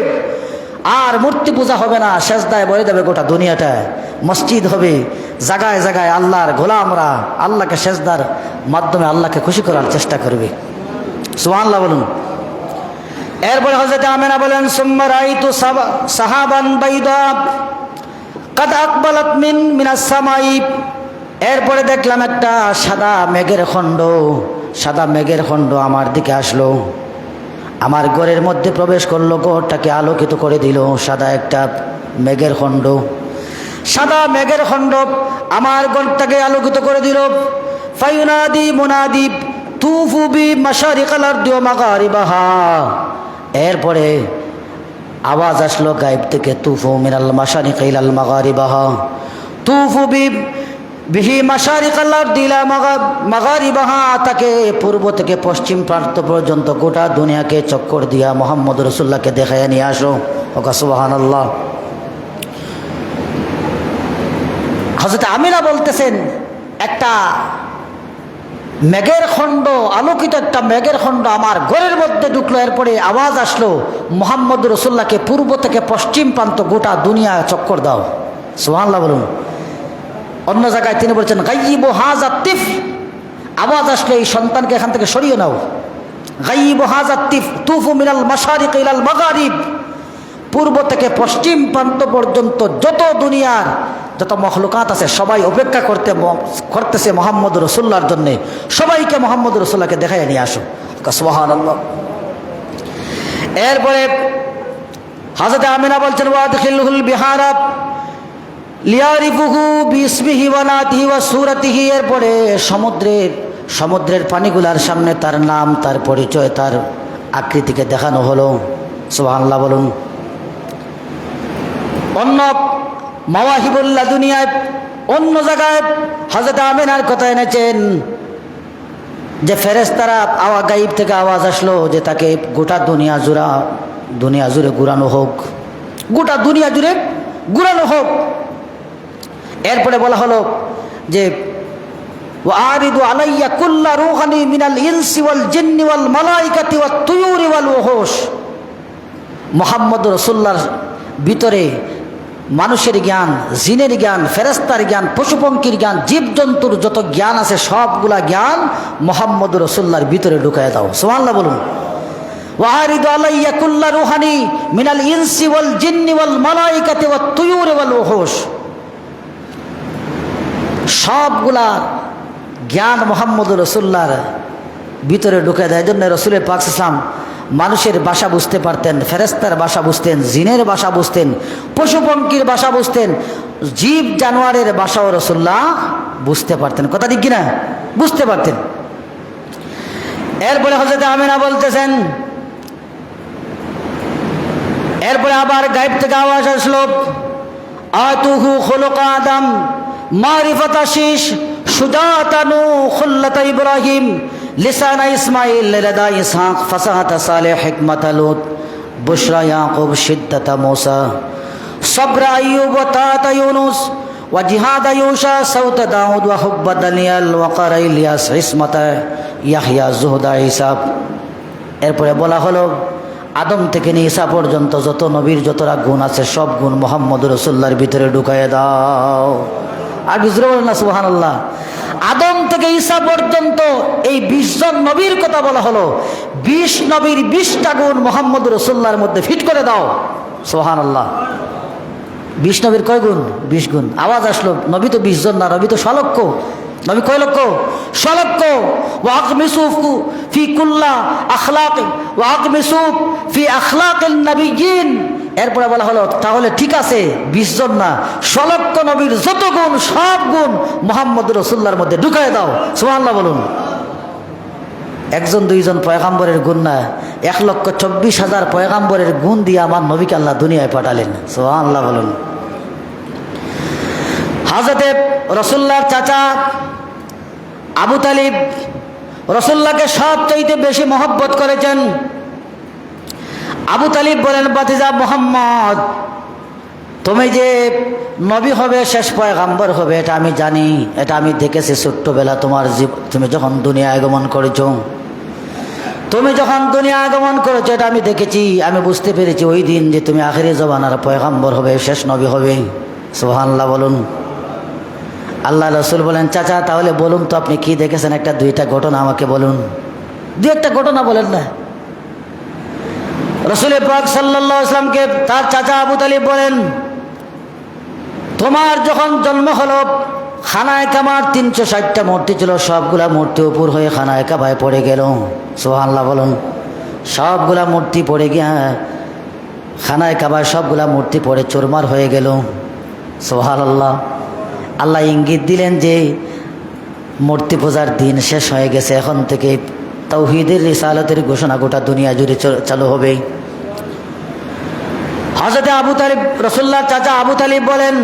আর মূর্তি পূজা হবে না, সেজদায় ভরে যাবে গোটা দুনিয়াটা। মসজিদ হবে, জায়গায় জায়গায় আল্লাহর গোলামরা আল্লাহকে সেজদার মাধ্যমে আল্লাহকে খুশি করার চেষ্টা করবে। সুবহানাল্লাহ বলুন। এরপরে হযরত আমিনা বলেন, সুম্মা রাআইতু সাহাবান বাইদা কাদ আকবালাত মিনাস সামাই। এরপরে দেখলাম একটা সাদা মেঘের খণ্ড আমার দিকে আসলো, আমার ঘরের মধ্যে প্রবেশ করলো, ঘরটাকে আলোকিত করে দিল। সাদা একটা মেঘের খণ্ড, সাদা মেঘের খণ্ড আমার ঘরটাকে আলোকিত করে দিল। ফায়ুনাদি মুনাদি তুফু বি মাশারিকাল আরদি ওয়া মাগারিবাহা। এরপরে আওয়াজ আসলো গায়েব থেকে, তুফু মিনাল মাশারিকি ইলাল মাগারিবাহা, তুফু বিহি মাশারিকাল আরদি ইলা মাগারিবাহা। তাকে পূর্ব থেকে পশ্চিম প্রান্ত পর্যন্ত গোটা দুনিয়াকে চক্কর দিয়া মুহাম্মদ রাসূলুল্লাহকে দেখাইয়া নিয়ে আসো। ওকা সুবহানাল্লাহ। হযরত আমিনা বলতেছেন, একটা মেঘের খণ্ড, আলোকিত একটা মেঘের খণ্ড আমার ঘরের মধ্যে ঢুকলো। এরপরে আওয়াজ আসলো, মুহাম্মদ রাসূলুল্লাহকে পূর্ব থেকে পশ্চিম প্রান্ত গোটা দুনিয়া চক্কর দাও। সুবহানাল্লাহ বলুন। অন্য জায়গায় তিনি বলছেন, গাইয়িবু হাযা তিফ। আওয়াজ আসলো, এই সন্তানকে এখান থেকে সরিয়ে নাও। গাইয়িবু হাযা তিফ তুফু মিনাল মাশারিকি ইলাল মাগারিব। পূর্ব থেকে পশ্চিম প্রান্ত পর্যন্ত যত দুনিয়ার যত মখলুকাত আছে সবাই অপেক্ষা করতেছে মুহাম্মদ রাসূলুল্লাহর জন্যে। সবাইকে মুহাম্মদ রাসূলুল্লাহকে দেখাইয়া নিয়ে আসো। সুবহানাল্লাহ। এরপরে হযরত আমিনা বলছেন, ওয়াদখিলহুল বিহারা লিয়ারিফুহু বিসমিহি ওয়া নাতিহি ওয়া সূরাতিহি। এরপরে সমুদ্রের পানিগুলার সামনে তার নাম, তার পরিচয়, তার আকৃতিকে দেখানো হলো। সুবহানাল্লাহ বলুন। অন্য মাওয়াহিবুল্লাহ দুনিয়ায় অন্য জায়গায় হযরত আমিনার কথা এনেছেন যে ফেরেশতারা গায়েব থেকে আওয়াজ আসলো যে তাকে গোটা দুনিয়া জুড়ে ঘুরানো হোক, গোটা দুনিয়া জুড়ে ঘুরানো হোক। এরপরে বলা হলো যে ওয়ারিদু আলাইয়া কুল্লা রূহানি মিনাল ইনসি ওয়াল জিন্নি ওয়াল মালাইকাতি ওয়াত তুয়ুরি ওয়াল ওহুশ। মুহাম্মদ রাসূলুল্লাহর ভিতরে মানুষের জ্ঞান, জিনের জ্ঞান, ফেরেশতার জ্ঞান, পশুপঙ্খির জ্ঞান, জীবজন্তুর যত জ্ঞান আছে সবগুলা জ্ঞান মুহাম্মদ রাসূলুল্লাহর ভিতরে ঢুকায় দাও। সুবহানাল্লাহ বলুন। ওয়ারিদু আলাইয়া কুল্লা রূহানি মিনাল ইনসি ওয়াল জিন্নি ওয়াল মালাইকাতি ওয়াত তুয়ুরি ওয়াল ওহুশ। সবগুলা জ্ঞান মুহাম্মদ রাসূলুল্লাহর ভিতরে ঢুকে দেয়। এই জন্য রাসূলের পাক সাল্লাল্লাহু আলাইহি ওয়াসাল্লাম মানুষের ভাষা বুঝতে পারতেন, ফেরেশতার ভাষা বুঝতেন, জিনের ভাষা বুঝতেন, পশুপঙ্খির ভাষা বুঝতেন, জীব জানোয়ারের ভাষাও রাসূলুল্লাহ বুঝতে পারতেন। কথা ঠিক কিনা? বুঝতে পারতেন। এরপরে হযরত আমিনা বলতেছেন, এরপরে আবার গায়েব থেকে আওয়াজ আসলো, আতুহু খুলুক আদম মারিফাত শীশ সুজাতানু খুল্লাত ইব্রাহিম লিসানা ইসমাইল লাদা ইসহাক ফাসাহাতা সালেহ হিকমাত লুত বুশরা ইয়াকুব শিদ্দাতা মুসা সবরা আইয়ুব ওয়া তাতা ইউনুস ওয়া জিহাদ ইউশা সাউত দাউদ ওয়া হুব্বা দানিয়াল ওয়া কারা ইলিয়াস ইসমাতা ইয়াহইয়া যুহদা ঈসা। এরপরে বলা হলো, আদম থেকে নিয়ে ঈসা পর্যন্ত যত নবীর যতটা গুণ আছে সব গুণ মুহাম্মদ রাসূলুল্লাহর ভিতরে ঢুকাইয়া দাও। আর বুঝতে পারলেন না? সুবহানাল্লাহ। আদম থেকে ঈসা পর্যন্ত এই 20 জন নবীর কথা বলা হলো। 20 নবীর 20টা গুণ মুহাম্মদ রাসূলুল্লাহর মধ্যে ফিট করে দাও। সুবহানাল্লাহ। 20 নবীর কয় গুণ? 20 গুণ। আওয়াজ আসলো, নবী তো 20 জন না, নবী তো 6 লক্ষ। নবী কয় লক্ষ? 6 লক্ষ। ওয়াকমিসু ফি কুল্লা আখলাক ওয়াকমিসু ফি আখলাকিন নবিয়্যিন। এরপরে বলা হলো, তাহলে ঠিক আছে 20 জন না, 6 লক্ষ নবীর যত গুণ সব গুণ মুহাম্মদ রাসূলুল্লাহর মধ্যে ঢুকায় দাও। সুবহানাল্লাহ বলুন। 1 জন 2 জন পয়গাম্বরের গুণ না, 1,24,000 পয়গাম্বরের গুণ দিয়ে আমার নবীকে আল্লাহ দুনিয়ায় পাঠালেন। সুবহানাল্লাহ বলুন। হযরতে রাসূলুল্লাহর চাচা আবু তালিব রাসূলুল্লাহকে সবচাইতে বেশি মহব্বত করেছেন। আবু তালিব বলেন, ভাতিজা মুহাম্মদ, তুমি যে নবী হবে, শেষ পয়গাম্বর হবে, এটা আমি জানি, এটা আমি দেখেছি ছোট্টবেলা তুমি যখন দুনিয়া আগমন করেছো। তুমি যখন দুনিয়া আগমন করেছো এটা আমি দেখেছি, আমি বুঝতে পেরেছি ওই দিন যে তুমি আখিরি জমানার পয়গাম্বর হবে, শেষ নবী হবে। সুবহানাল্লাহ বলুন। আল্লাহ রসুল বলেন, চাচা তাহলে বলুন তো আপনি কি দেখেছেন, একটা দুইটা ঘটনা আমাকে বলুন, দুই একটা ঘটনা বলেন না। রসুল পাক সাল্লাল্লাহু আলাইহি ওয়াসাল্লামকে তার চাচা আবু তালিব বলেন, তোমার যখন জন্ম হলো খানায় কাবার 360টা মূর্তি ছিল, সবগুলা মূর্তি উপর হয়ে খানায় কাবায় পড়ে গেল। সুবহানাল্লাহ বলুন। সবগুলা মূর্তি পড়ে গিয়া খানায় কাবায় সবগুলা মূর্তি পড়ে চুরমার হয়ে গেল। সুবহানাল্লাহ। আল্লাহ ইঙ্গিত দিলেন যে মূর্তি পূজার দিন শেষ হয়ে গেছে, এখন থেকে তাওহীদের রিসালাতের ঘোষণা গোটা দুনিয়া জুড়ে চালু হবে। হযরত আবু তালিব, রাসূলুল্লাহর চাচা আবু তালিব বলেন,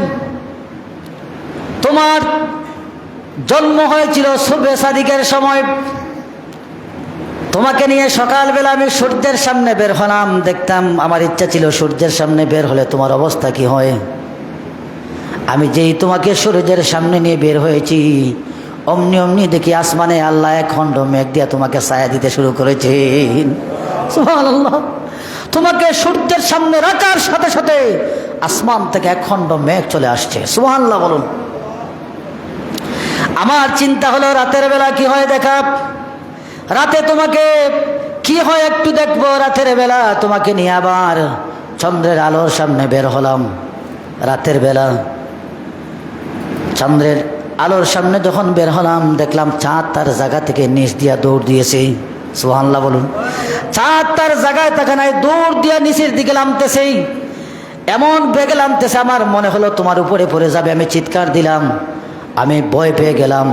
তোমার জন্ম হয়েছিল সুবহে সাদিকের সময়, তোমাকে নিয়ে সকালবেলা আমি সূর্যের সামনে বের হলাম, দেখতাম আমার ইচ্ছা ছিল সূর্যের সামনে বের হলে তোমার অবস্থা কি হয়। আমি যেই তোমাকে সূর্যের সামনে নিয়ে বের হয়েছি, অমনি অমনি দেখি আসমানে আল্লাহ এক খণ্ড মেঘ দিয়া তোমাকে ছায়া দিতে শুরু করেছেন। সুবহানাল্লাহ। তোমাকে সূর্যের সামনে রাখার সাথে সাথে আসমান থেকে এক খণ্ড মেঘ চলে আসছে। সুবহানাল্লাহ বলুন। আমার চিন্তা হলো রাতের বেলা কি হয় দেখা, রাতে তোমাকে কি হয় একটু দেখবো। রাতের বেলা তোমাকে নিয়ে আবার চন্দ্রের আলোর সামনে বের হলাম। রাতের বেলা চন্দ্রের আলোর সামনে যখন বের হলাম, দেখলাম চাঁদ তার জায়গা থেকে নিচ দিয়া দৌড় দিয়েছে। সুবহানাল্লাহ বলুন। চাঁদ তার জায়গায় থাকে নাই, দৌড় দিয়া নিচের দিকে নামতেছে, এমন বেগে নামতেছে আমার মনে হলো তোমার উপরে পড়ে যাবে। আমি চিৎকার দিলাম, আমি ভয় পেয়ে গেলাম,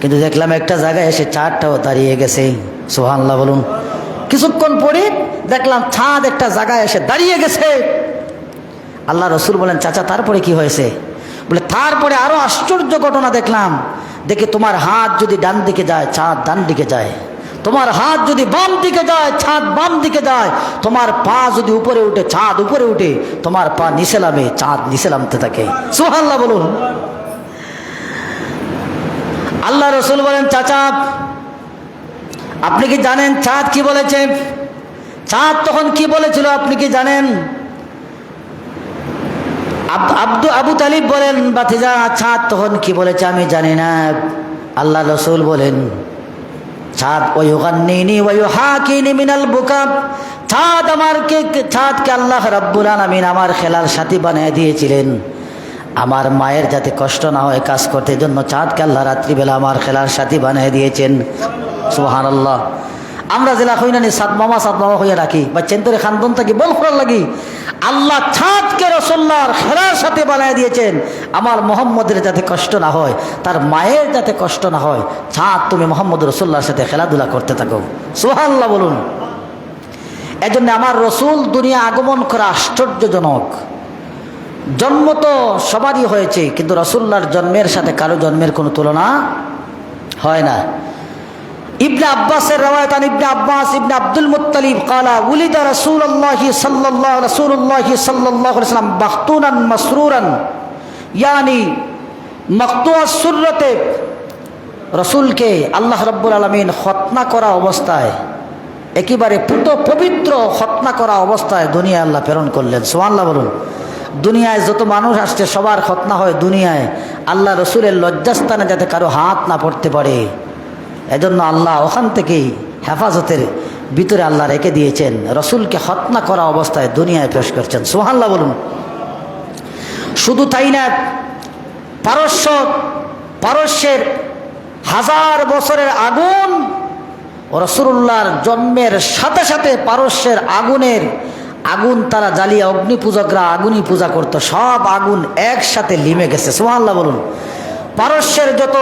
কিন্তু দেখলাম একটা জায়গায় এসে চাঁদটাও দাঁড়িয়ে গেছে। সুবহানাল্লাহ বলুন। কিছুক্ষণ পরে দেখলাম চাঁদ একটা জায়গায় এসে দাঁড়িয়ে গেছে। আল্লাহ রসুল বলেন, চাচা তারপরে কি হয়েছে? বলে, তারপরে আরো আশ্চর্য ঘটনা দেখলাম। দেখি তোমার হাত যদি ডান দিকে যায়, চাঁদ ডান দিকে যায়, তোমার হাত যদি বাম দিকে যায়, চাঁদ বাম দিকে যায়, তোমার পা যদি উপরে উঠে, চাঁদ উপরে উঠে, তোমার পা নিচে নামে, চাঁদ নিচে নামতে থাকে। সুবহানাল্লাহ বলুন। আল্লাহ রসুল বলেন, চাচা আপনি কি জানেন চাঁদ কি বলেছে? চাঁদ তখন কি বলেছিল আপনি কি জানেন? আবু তালিব বলেন, বাতিজা চাঁদ তখন কি বলেছে আমি জানি না। আল্লাহ রসুল বলেন, চাঁদ ওয়ুগান্নিনি ওয়ুহাকিনি মিনাল বুকা, চাঁদকে আল্লাহ রাব্বুল আলামিন আমার খেলার সাথী বানিয়ে দিয়েছিলেন। আমার মায়ের যাতে কষ্ট না হয় কাজ করতে, জন্য চাঁদকে আল্লাহ রাত্রিবেলা আমার খেলার সাথী বানিয়ে দিয়েছেন। সুবহানাল্লাহ। আমরা জেলা হইনানি সাত মামা হইয়া রাখি বা চেন্তরে খান্দন থাকি বল করার লাগি, আল্লাহ চাঁদকে রাসূলুল্লাহর খেলার সাথে বানিয়ে দিয়েছেন আমার মোহাম্মদের যাতে কষ্ট না হয়, তার মায়ের যাতে কষ্ট না হয়। চাঁদ তুমি মোহাম্মদ রাসূলুল্লাহর সাথে খেলাধুলা করতে থাকো। সুবহানাল্লাহ বলুন। এজন্য আমার রসুল দুনিয়া আগমন করা আশ্চর্যজনক। জন্ম তো সবারই হয়েছে, কিন্তু রাসূলুল্লাহর জন্মের সাথে কারো জন্মের কোনো তুলনা হয় না। ইবনে আব্বাসের রওয়ায়াত, ইবনে আব্বাস ইবনে আব্দুল মুত্তালিব قال ولد رسول الله صلى الله عليه وسلم مختونا مسرورا يعني مقطوع السرته। রাসূলকে আল্লাহ রাব্বুল আলামিন খতনা করা অবস্থায়, একেবারে পবিত্র খতনা করা অবস্থায় দুনিয়ায় আল্লাহ প্রেরণ করলেন। সুবহানাল্লাহ বলুন। দুনিয়ায় যত মানুষ আসছে সবার খতনা হয় দুনিয়ায়, আল্লাহ রসুলের লজ্জাস্থানে যাতে কারো হাত না পড়তে পারে, এজন্য আল্লাহ ওখান থেকেই হেফাজতের ভিতরে আল্লাহ রেখে দিয়েছেন। রসুলকে খতনা করা অবস্থায় দুনিয়ায় পেশ করছেন। সুবহানাল্লাহ বলুন। শুধু তাই না, পারস্যের 1000 বছরের আগুন রাসূলুল্লাহর জন্মের সাথে সাথে পারস্যের আগুন তারা জ্বালিয়ে, অগ্নি পূজকরা আগুনই পূজা করত, সব আগুন একসাথে লিমে গেছে। সুবহানাল্লাহ বলুন। পারস্যের যত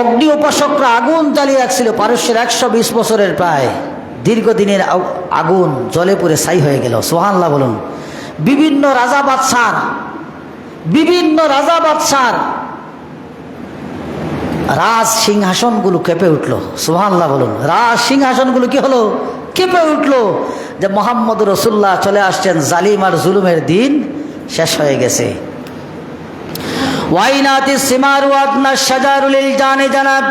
অগ্নি উপাসকরা আগুন জ্বালিয়ে রাখছিল, পারস্যের 120 বছরের প্রায় দীর্ঘদিনের আগুন জ্বলে পুড়ে ছাই হয়ে গেল। সুবহানাল্লাহ বলুন। বিভিন্ন রাজা বাদশার রাজ সিংহাসনগুলো কেঁপে উঠলো। সুবহানাল্লাহ বলুন। রাজ সিংহাসনগুলো কি হলো? কেঁপে উঠলো। যে মোহাম্মদ রসুল্লাহ চলে আসছেন, জালিম আর জুলুমের দিন শেষ হয়ে গেছে। ওয়াইনাতি সিমারু আদনা শাজারুল জানি জানাব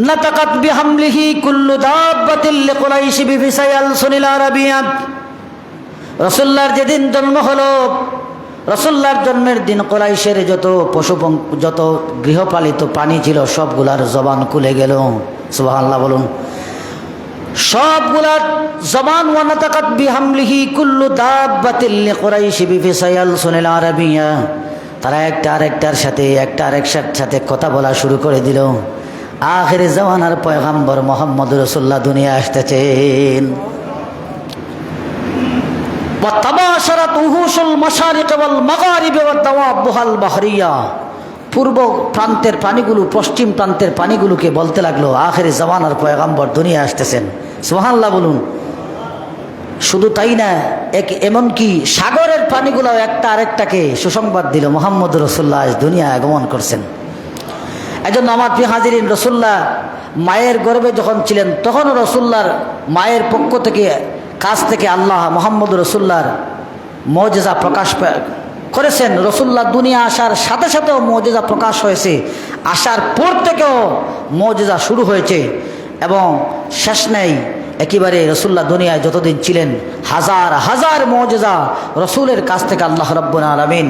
নাতাকাত বিহামলিহি কুল্লু দাব্বাতিল লিকুরাইশি বিফিসায়াল সুনিল আরাবিয়া। রসুল্লাহর যেদিন জন্ম হলো, রসুল্লাহর জন্মের দিন কুরাইশের যত পশু যত গৃহপালিত প্রাণী ছিল সবগুলার জবান খুলে গেল। সুবহানাল্লাহ বলুন। সবগুলার জবান ওয়ানাতাকাত বিহামলিহি কুল্লু দাব্বাতিল লিকুরাইশি বিফিসায়াল সুনিল আরাবিয়া। তারা একটা আরেকটার সাথে কথা বলা শুরু করে দিল। আখির জামানার পয়গম্বর মোহাম্মদ রাসূলুল্লাহ দুনিয়া আসতেছেন। ওয়াতাবাশারাত উহুশুল মাশারিক ওয়াল মাগারিব ওয়াদ দাওয়াবুহাল বাহরিয়া। পূর্ব প্রান্তের প্রাণীগুলো পশ্চিম প্রান্তের প্রাণীগুলোকে বলতে লাগলো আখির জামানার পয়গম্বর দুনিয়া আসতেছেন। সুবহানাল্লাহ বলুন। শুধু তাই না, এমনকি সাগরের প্রাণীগুলো একটা আরেকটাকে সুসংবাদ দিল মোহাম্মদ রাসূলুল্লাহ আজ দুনিয়া আগমন করছেন। এজন্য আমার প্রিয় হাজিরিন, রাসূলুল্লাহ মায়ের গর্ভে যখন ছিলেন তখনও রাসূলুল্লাহর মায়ের পক্ষ থেকে কাছ থেকে আল্লাহ মোহাম্মদ রাসূলুল্লাহর মুজিজা প্রকাশ করেছেন। রাসূলুল্লাহ দুনিয়া আসার সাথে সাথেও মুজিজা প্রকাশ হয়েছে, আসার পর থেকেও মুজিজা শুরু হয়েছে এবং শেষ নেই। একেবারে রাসূলুল্লাহ দুনিয়ায় যতদিন ছিলেন হাজার হাজার মুজিজা রাসূলের কাছ থেকে আল্লাহ রাব্বুল আলামিন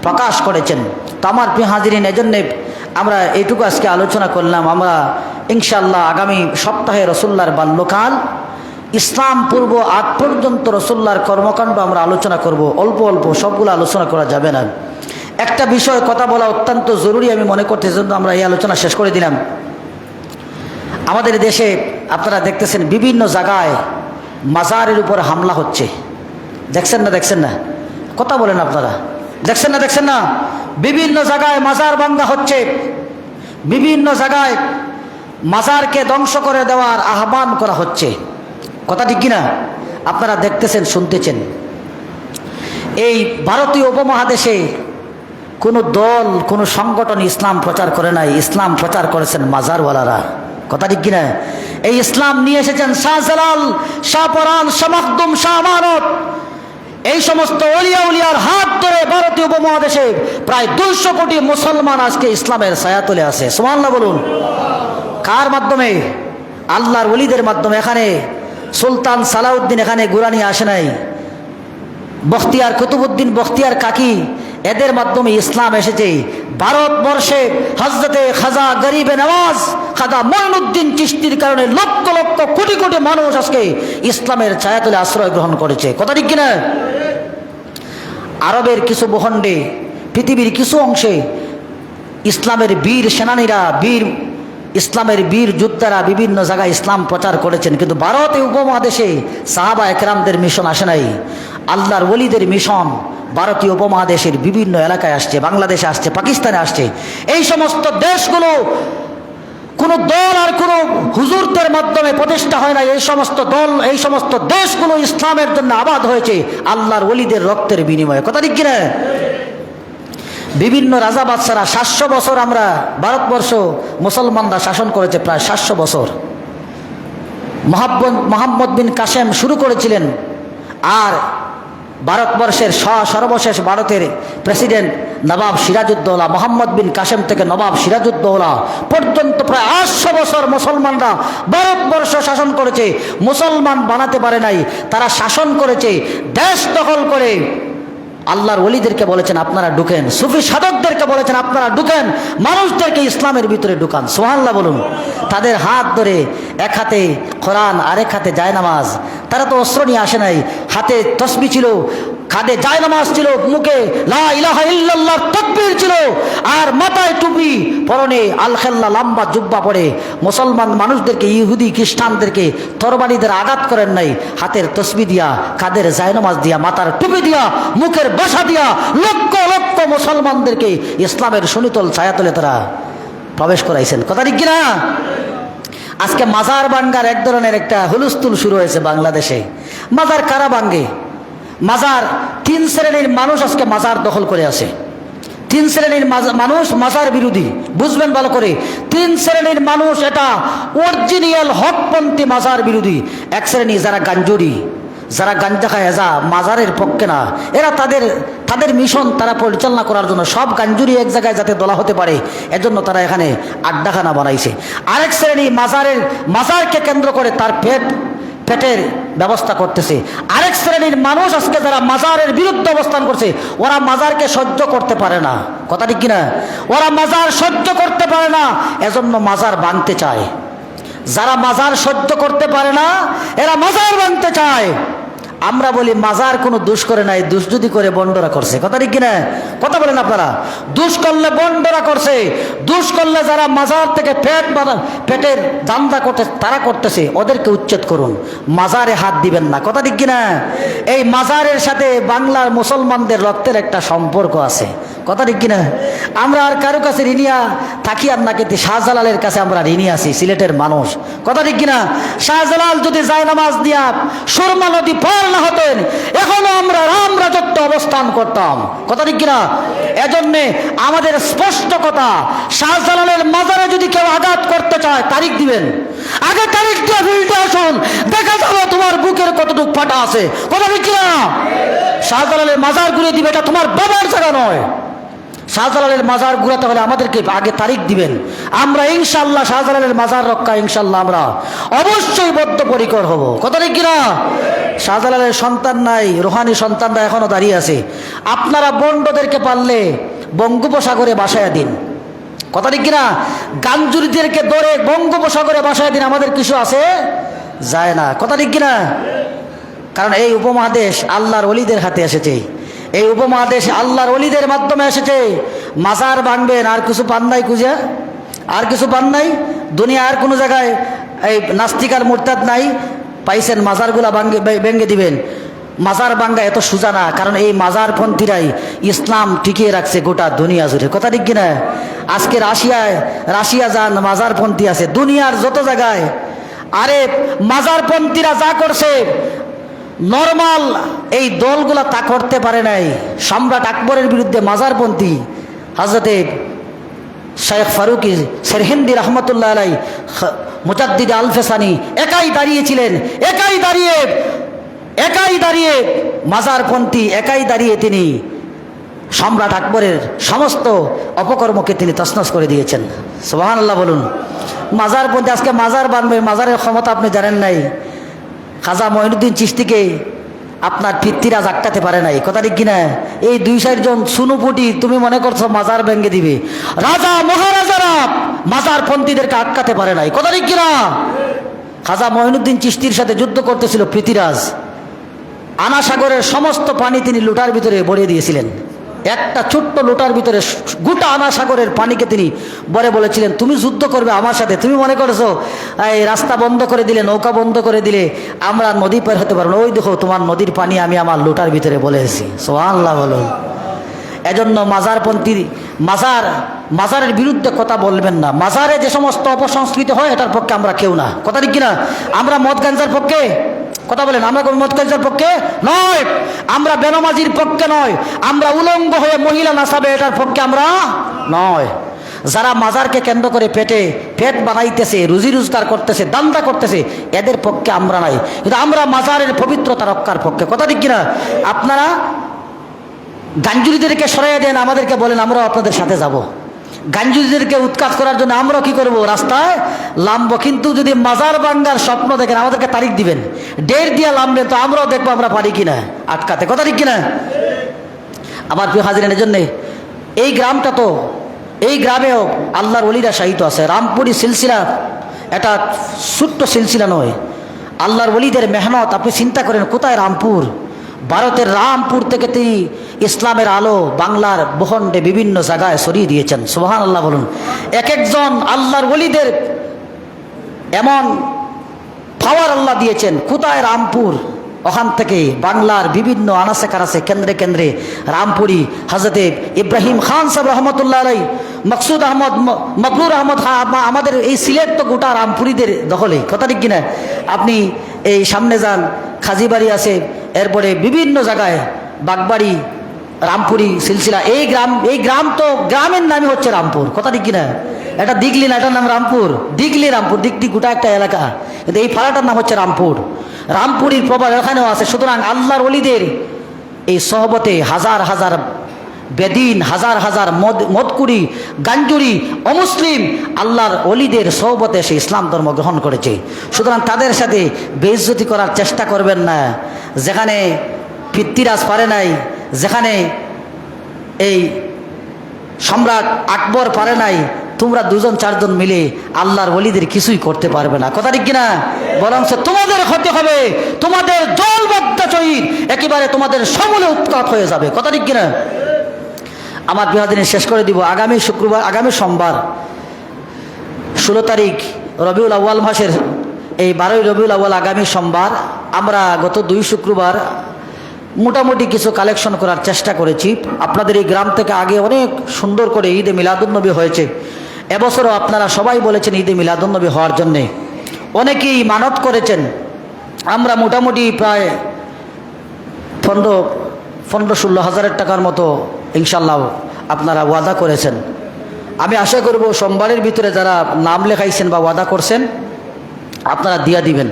প্রকাশ করেছেন। তো আমার প্রিয় হাজিরিন, এজন্যে আমরা এইটুকু আজকে আলোচনা করলাম। আমরা ইনশাআল্লাহ আগামী সপ্তাহে রাসূলুল্লাহর বাল্যকাল, ইসলাম পূর্ব আগ পর্যন্ত রাসূলুল্লাহর কর্মকাণ্ড আমরা আলোচনা করব। অল্প অল্প, সবগুলো আলোচনা করা যাবে না। একটা বিষয় কথা বলা অত্যন্ত জরুরি আমি মনে করতে, জন্য আমরা এই আলোচনা শেষ করে দিলাম। আমাদের দেশে আপনারা দেখতেছেন বিভিন্ন জায়গায় মাজারের উপর হামলা হচ্ছে। দেখছেন না? কথা বলেন আপনারা, দেখছেন না? বিভিন্ন জায়গায় মাজার ভাঙ্গা হচ্ছে, বিভিন্ন জায়গায় মাজারকে ধ্বংস করে দেওয়ার আহ্বান করা হচ্ছে। কথা ঠিক কিনা? আপনারা দেখতেছেন, শুনতেছেন। এই ভারতীয় উপমহাদেশে কোনো দল, কোনো সংগঠন ইসলাম প্রচার করে নাই, ইসলাম প্রচার করেছেন মাজারওয়ালারা। কথা ঠিক কিনা? এই ইসলাম নিয়ে এসেছেন শাহজালাল, শাহপরান, শাহ মাখদুম, শাহ আমানত, এই সমস্ত ওলিয়া উলিয়ার হাত ধরে ভারতীয় উপমহাদেশে প্রায় 200 কোটি মুসলমান আজকে ইসলামের ছায়াতলে আছে। সুবহানাল্লাহ বলুন। কার মাধ্যমে? আল্লাহর ওলিদের মাধ্যমে। এখানে সুলতান সালাউদ্দিন এখানে গুরানি আসে নাই, বখতিয়ার কুতুবউদ্দিন, বখতিয়ার কাকি, এদের মাধ্যমে ইসলাম এসেছে ভারতবর্ষে। হযরতে খাজা গরিবে নওয়াজ, খাজা মঈনুদ্দিন চিশতির কারণে লক্ষ লক্ষ কোটি কোটি মানুষ আজকে ইসলামের ছায়াতলে আশ্রয় গ্রহণ করেছে। কথা ঠিক কিনা? আরবের কিছু ভূখণ্ডে, পৃথিবীর কিছু অংশে ইসলামের বীর সেনানীরা, ইসলামের বীর যোদ্ধারা বিভিন্ন জায়গায় ইসলাম প্রচার করেছেন, কিন্তু ভারতীয় উপমহাদেশে সাহাবা একরামদের মিশন আসে নাই। আল্লাহর ওলিদের মিশন ভারতীয় উপমহাদেশের বিভিন্ন এলাকায় আসছে, বাংলাদেশে আসছে, পাকিস্তানে আসছে। এই সমস্ত দেশগুলো কোনো দল আর কোনো হুজুরদের মাধ্যমে প্রতিষ্ঠা হয় না। এই সমস্ত দল, এই সমস্ত দেশগুলো ইসলামের জন্য আবাদ হয়েছে আল্লাহর ওলিদের রক্তের বিনিময়ে। কথা ঠিক কিনা? বিভিন্ন রাজা বাদশারা 700 বছর আমরা ভারতবর্ষ মুসলমানরা শাসন করেছে, প্রায় 700 বছর। মোহাম্মদ বিন কাসেম শুরু করেছিলেন, আর ভারতবর্ষের সর্বশেষ ভারতের প্রেসিডেন্ট নবাব সিরাজউদ্দৌলা, মোহাম্মদ বিন কাসেম থেকে নবাব সিরাজউদ্দৌলা পর্যন্ত প্রায় 800 বছর মুসলমানরা ভারতবর্ষ শাসন করেছে। মুসলমান বানাতে পারে নাই, তারা শাসন করেছে, দেশ দখল করে। আল্লাহর ওলিদেরকে বলেছেন আপনারা ঢুকেন, সুফি সাধকদেরকে বলেছেন আপনারা ঢুকেন, মানুষদেরকে ইসলামের ভিতরে ঢুকান। সুবহানাল্লাহ বলুন। তাদের হাত ধরে এক হাতে কোরআন, আরেক হাতে জায়নামাজ। তারা তো অস্ত্র নিয়ে আসে নাই, হাতে তসবিহ ছিল, কাঁধে জায়নামাজ ছিল, মুখে লা ইলাহা ইল্লাল্লাহ তাকবীর ছিল, আর মাথায় টুপি, পরনে আলখেল্লা লম্বা জুব্বা পরে মুসলমান মানুষদেরকে, ইহুদি খ্রিস্টানদেরকে তরবারিদের আঘাত করেন নাই। হাতের তসবিহ দিয়া, কাঁধের জায়নামাজ দিয়া, মাথার টুপি দিয়া, মুখের বাসা দিয়া লক্ষ লক্ষ মুসলমানদেরকে ইসলামের সুনিতল ছায়াতলে তারা প্রবেশ করাইছেন। কথা ঠিক কিনা? আজকে মাজার ভাঙ্গার এক ধরনের একটা হুলস্থুল শুরু হয়েছে বাংলাদেশে। মাজার কারা ভাঙ্গে? মাজার 3 শ্রেণীর মানুষ আজকে মাজার দখল করে আছে। 3 শ্রেণীর মানুষ মাজার বিরোধী, বুঝবেন ভালো করে। 3 শ্রেণীর মানুষ, এটা অরিজিনাল হকপন্থী মাজার বিরোধী। এক শ্রেণী যারা গাঞ্জুরি, যারা গাঞ্জা খায় যা মাজারের পক্ষে না, এরা তাদের মিশন তারা পরিচালনা করার জন্য সব গাঞ্জুরি এক জায়গায় যাতে দলা হতে পারে এজন্য তারা এখানে আড্ডাখানা বানাইছে। আরেক শ্রেণী মাজারকে কেন্দ্র করে তার পেটের ব্যবস্থা করতেছে। আরেক শ্রেণীর মানুষ আজকে যারা মাজারের বিরুদ্ধে অবস্থান করছে, ওরা মাজারকে সহ্য করতে পারে না, কথা ঠিক কিনা? ওরা মাজার সহ্য করতে পারে না, এজন্য মাজার ভাঙতে চায়। যারা মাজার সহ্য করতে পারে না এরা মাজার ভাঙতে চায়। আমরা বলি মাজার কোনো দোষ করে নাই, দোষ যদি করে বন্ডরা করছে, কথা ঠিক কিনা? কথা বলেন আপনারা, দোষ করলে বন্ডরা করছে, দোষ করলে যারা মাজার থেকে পেটের দান্দা করতে তারা করতেছে, ওদেরকে উচ্ছেদ করুন, মাজারে হাত দিবেন না, কথা ঠিক কিনা? এই মাজারের সাথে বাংলার মুসলমানদের রক্তের একটা সম্পর্ক আছে, কথা ঠিক কিনা? আমরা আর কারো কাছে ঋণিয়া থাকি আর না, কিন্তু শাহজালালের কাছে আমরা ঋণী আছি, সিলেটের মানুষ, কথা ঠিক কিনা? শাহজালাল যদি জায়নামাজ দিয়া সুরমা নদী পার না হতেন, এখনো আমরা রাম রাজত্ব অবস্থান করতাম, কথা ঠিক কিনা? এজন্যে আমাদের স্পষ্ট কথা, শাহজালালের মাজারে যদি কেউ আঘাত করতে চায় তারিখ দিবেন, আগে তারিখ দিয়ে ফিল্ডে আসুন, দেখা যাবে তোমার বুকের কতটুকু ফাটা আছে, কথা ঠিক কিনা? শাহজালালের মাজার ঘুরে দিবে, এটা তোমার বাবার জায়গা নয়। শাহজালালের মাজার ঘুরাতে হলে আমাদেরকে আগে তারিখ দিবেন, আমরা ইনশাল্লাহ শাহজালালের মাজার রক্ষা ইনশাল্লাহ আমরা অবশ্যই বদ্ধপরিকর হব, কথা ঠিক কিনা? শাহজালালের সন্তান নাই, রোহানি সন্তানরা এখনো দাঁড়িয়ে আছে। আপনারা বন্ডদেরকে পারলে বঙ্গোপসাগরে বাসায় দিন, কথা ঠিক কিনা? গাঞ্জুরিদেরকে ধরে বঙ্গোপসাগরে বাসায় দিন, আমাদের কিছু আছে যায় না, কথা ঠিক কিনা? কারণ এই উপমহাদেশ আল্লাহর ওলিদের হাতে এসেছে, এই উপমহাদেশ আল্লাহর ওলিদের মাধ্যমে এসেছে। মাজার ভাঙবেন, আর কিছু পান নাই খুঁজে, আর কিছু পান নাই দুনিয়া, আর কোনো জায়গায় এই নাস্তিক আর মুরতাদ নাই, পাইছেন মাজারগুলা ভেঙে দিবেন। মাজার ভাঙ্গা এত সোজা না, কারণ এই মাজারপন্থীরাই ইসলাম টিকিয়ে রাখছে গোটা দুনিয়া জুড়ে, কথা ঠিক কিনা? আজকে রাশিয়া যান মাজারপন্থী আছে দুনিয়ার যত জায়গায়। আরে মাজারপন্থীরা যা করছে নরমাল এই দলগুলা তা করতে পারে নাই। সম্রাট আকবরের বিরুদ্ধে মাজারপন্থী হযরতে শেখ ফারুকি সেরহিন্দি রহমতুল্লাহ আলাই, মুজাদ্দিদ আল-ফেসানি একাই দাঁড়িয়েছিলেন, একাই দাঁড়িয়ে মাজারপন্থী একাই দাঁড়িয়ে তিনি সম্রাট আকবরের সমস্ত অপকর্মকে তিনি তছনছ করে দিয়েছেন। সুবহানাল্লাহ বলুন। মাজারপন্থী আজকে মাজার বানবে, মাজারের ক্ষমতা আপনি জানেন নাই। খাজা মঈনুদ্দিন চিশতিকে আপনার পিতৃরাজ আটকাতে পারে নাই, কথা ঠিক কিনা? এই 2-4 জন সুনুপুটি তুমি মনে করছো মাজার ভেঙে দিবে, রাজা মহারাজারা মাজারপন্থীদেরকে আটকাতে পারে নাই, কথা ঠিক কিনা? খাজা মঈনুদ্দিন চিশতির সাথে যুদ্ধ করতেছিল পৃথিরাজ, আনা সাগরের সমস্ত পানি তিনি লুটার ভিতরে ভরিয়ে দিয়েছিলেন। একটা ছোট্ট লোটার ভিতরে গোটা আনা সাগরের পানিকে তিনি বলেছিলেন তুমি যুদ্ধ করবে আমার সাথে, তুমি মনে করেছো এই রাস্তা বন্ধ করে দিলে, নৌকা বন্ধ করে দিলে আমরা নদী পার হতে পারবো না, ওই দেখো তোমার নদীর পানি আমি আমার লোটার ভিতরে বলে এসেছি। সুবহানাল্লাহ বলুন। এজন্য মাজারের বিরুদ্ধে কথা বলবেন না। মাজারে যে সমস্ত অপসংস্কৃতি হয় এটার পক্ষে আমরা কেউ না, কথা ঠিক কিনা? আমরা মদ গাঞ্জার পক্ষে, কথা বলেন, আমরা কোন মদ গাঞ্জার পক্ষে নয়, আমরা বেনামাজির পক্ষে নয়, আমরা উলঙ্গ হয়ে মহিলা নাচাবে এটার পক্ষে আমরা নয়। যারা মাজারকে কেন্দ্র করে পেট বানাইতেছে, রুজি রোজগার করতেছে, দান্দা করতেছে, এদের পক্ষে আমরা নাই, কিন্তু আমরা মাজারের পবিত্রতা রক্ষার পক্ষে, কথা ঠিক কিনা? আপনারা গাঞ্জুরিদেরকে সরাইয়া দেন, আমাদেরকে বলেন আমরাও আপনাদের সাথে যাব। গাঞ্জুরিদেরকে উৎখাত করার জন্য আমরাও কি করব? রাস্তায় লামবো। কিন্তু যদি মাজার ভাঙ্গার স্বপ্ন দেখেন আমাদেরকে তারিখ দিবেন, ডেট দিয়ে লামবেন, তো আমরাও দেখবো আমরা পারি কিনা আটকাতে, কথা ঠিক কিনা? আমার প্রিয় হাজিরানের জন্যে এই গ্রামটা তো, এই গ্রামেও আল্লাহর ওলিরা শাহিত আছে। রামপুরি সিলসিলা এটা ছোট্ট সিলসিলা নয়, আল্লাহর ওলিদের মেহনত। আপনি চিন্তা করেন কোথায় রামপুর, ভারতের রামপুর থেকে তিনি ইসলামের আলো বাংলার ভূখণ্ডে বিভিন্ন জায়গায় ছড়িয়ে দিয়েছেন। সুবহানাল্লাহ বলুন। এক একজন আল্লাহর ওলিদের এমন পাওয়ার আল্লাহ দিয়েছেন। কোথায় রামপুর, ওখান থেকে বাংলার বিভিন্ন আনাচে কানাচে কেন্দ্রে কেন্দ্রে রামপুরি হযরতে ইব্রাহিম খান সাহেব রহমতুল্লাহ আলাই, মকসুদ আহমদ, মকবুর আহমদ, আমাদের এই সিলেট তো গোটা রামপুরীদের দখলে, কথা ঠিক কিনা? আপনি এই সামনে যান, খাজিবাড়ি আছে, এরপরে বিভিন্ন জায়গায় বাগবাড়ি, রামপুরি সিলসিলা, এই গ্রাম তো গ্রামের নামই হচ্ছে রামপুর, কথা ঠিক কিনা? এটা দিগলি না, এটার নাম রামপুর, দিগলি রামপুর, দিগলি গোটা একটা এলাকা, কিন্তু এই পাড়াটার নাম হচ্ছে রামপুর। রামপুরীর প্রভাব এখানেও আছে। সুতরাং আল্লাহর ওলিদের এই সহবতে হাজার হাজার বেদিন, হাজার হাজার মদকুরি, গাঞ্জুরি, অমুসলিম আল্লাহর ওলিদের সহবতে সে ইসলাম ধর্ম গ্রহণ করেছে। সুতরাং তাদের সাথে বেইজ্জতি করার চেষ্টা করবেন না। যেখানে পৃথ্বীরাজ পারে নাই, যেখানে এই সম্রাট আকবর পারে নাই, তোমরা দুজন চারজন মিলে আল্লাহর ওলিদের কিছুই করতে পারবে না। কথা ঠিক কিনা? বরং তোমাদের হতে হবে, তোমাদের জলবদ্ধ শহীদ একেবারে তোমাদের সমূলে উৎখাত হয়ে যাবে। কথা ঠিক কিনা? আমার বিহাদিনে শেষ করে দিব। আগামী শুক্রবার, আগামী সোমবার 16 তারিখ রবিউল আউয়াল মাসের এই 12ই রবিউল আউয়াল আগামী সোমবার আমরা গত 2 শুক্রবার মোটামুটি কিছু কালেকশন করার চেষ্টা করেছি। আপনাদের এই গ্রাম থেকে আগে অনেক সুন্দর করে ঈদে মিলাদুন্নবী হয়েছে। এবছরও আপনারা সবাই বলেছেন ঈদে মিলাদুন্নবী হওয়ার জন্যে, অনেকেই মানত করেছেন। আমরা মোটামুটি প্রায় 15-16 হাজারের টাকার মতো ইনশাল্লাহ আপনারা ওয়াদা করেছেন। আমি আশা করব সোমবারের ভিতরে যারা নাম লেখাইছেন বা ওয়াদা করছেন আপনারা দিয়া দিবেন।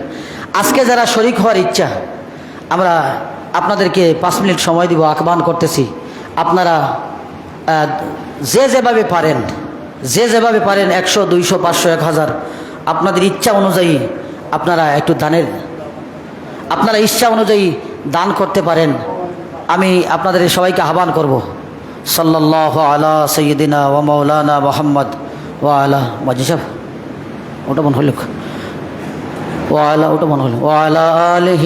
আজকে যারা শরিক হওয়ার ইচ্ছা, আমরা আপনাদেরকে 5 মিনিট সময় দিব, আহ্বান করতেছি। আপনারা যে যেভাবে পারেন 100, 200, 500, 1000 আপনাদের ইচ্ছা অনুযায়ী আপনারা একটু দানের, আপনারা ইচ্ছা অনুযায়ী দান করতে পারেন। আমি আপনাদের সবাইকে আহ্বান করব। সাল্লাল্লাহু আলা সাইয়্যিদিনা ওয়া মাওলানা মুহাম্মদ ওয়া আলা মাজিসাব ওটা মন হল ওয়া আলা ওটা মন হল ওয়া আলা আলিহি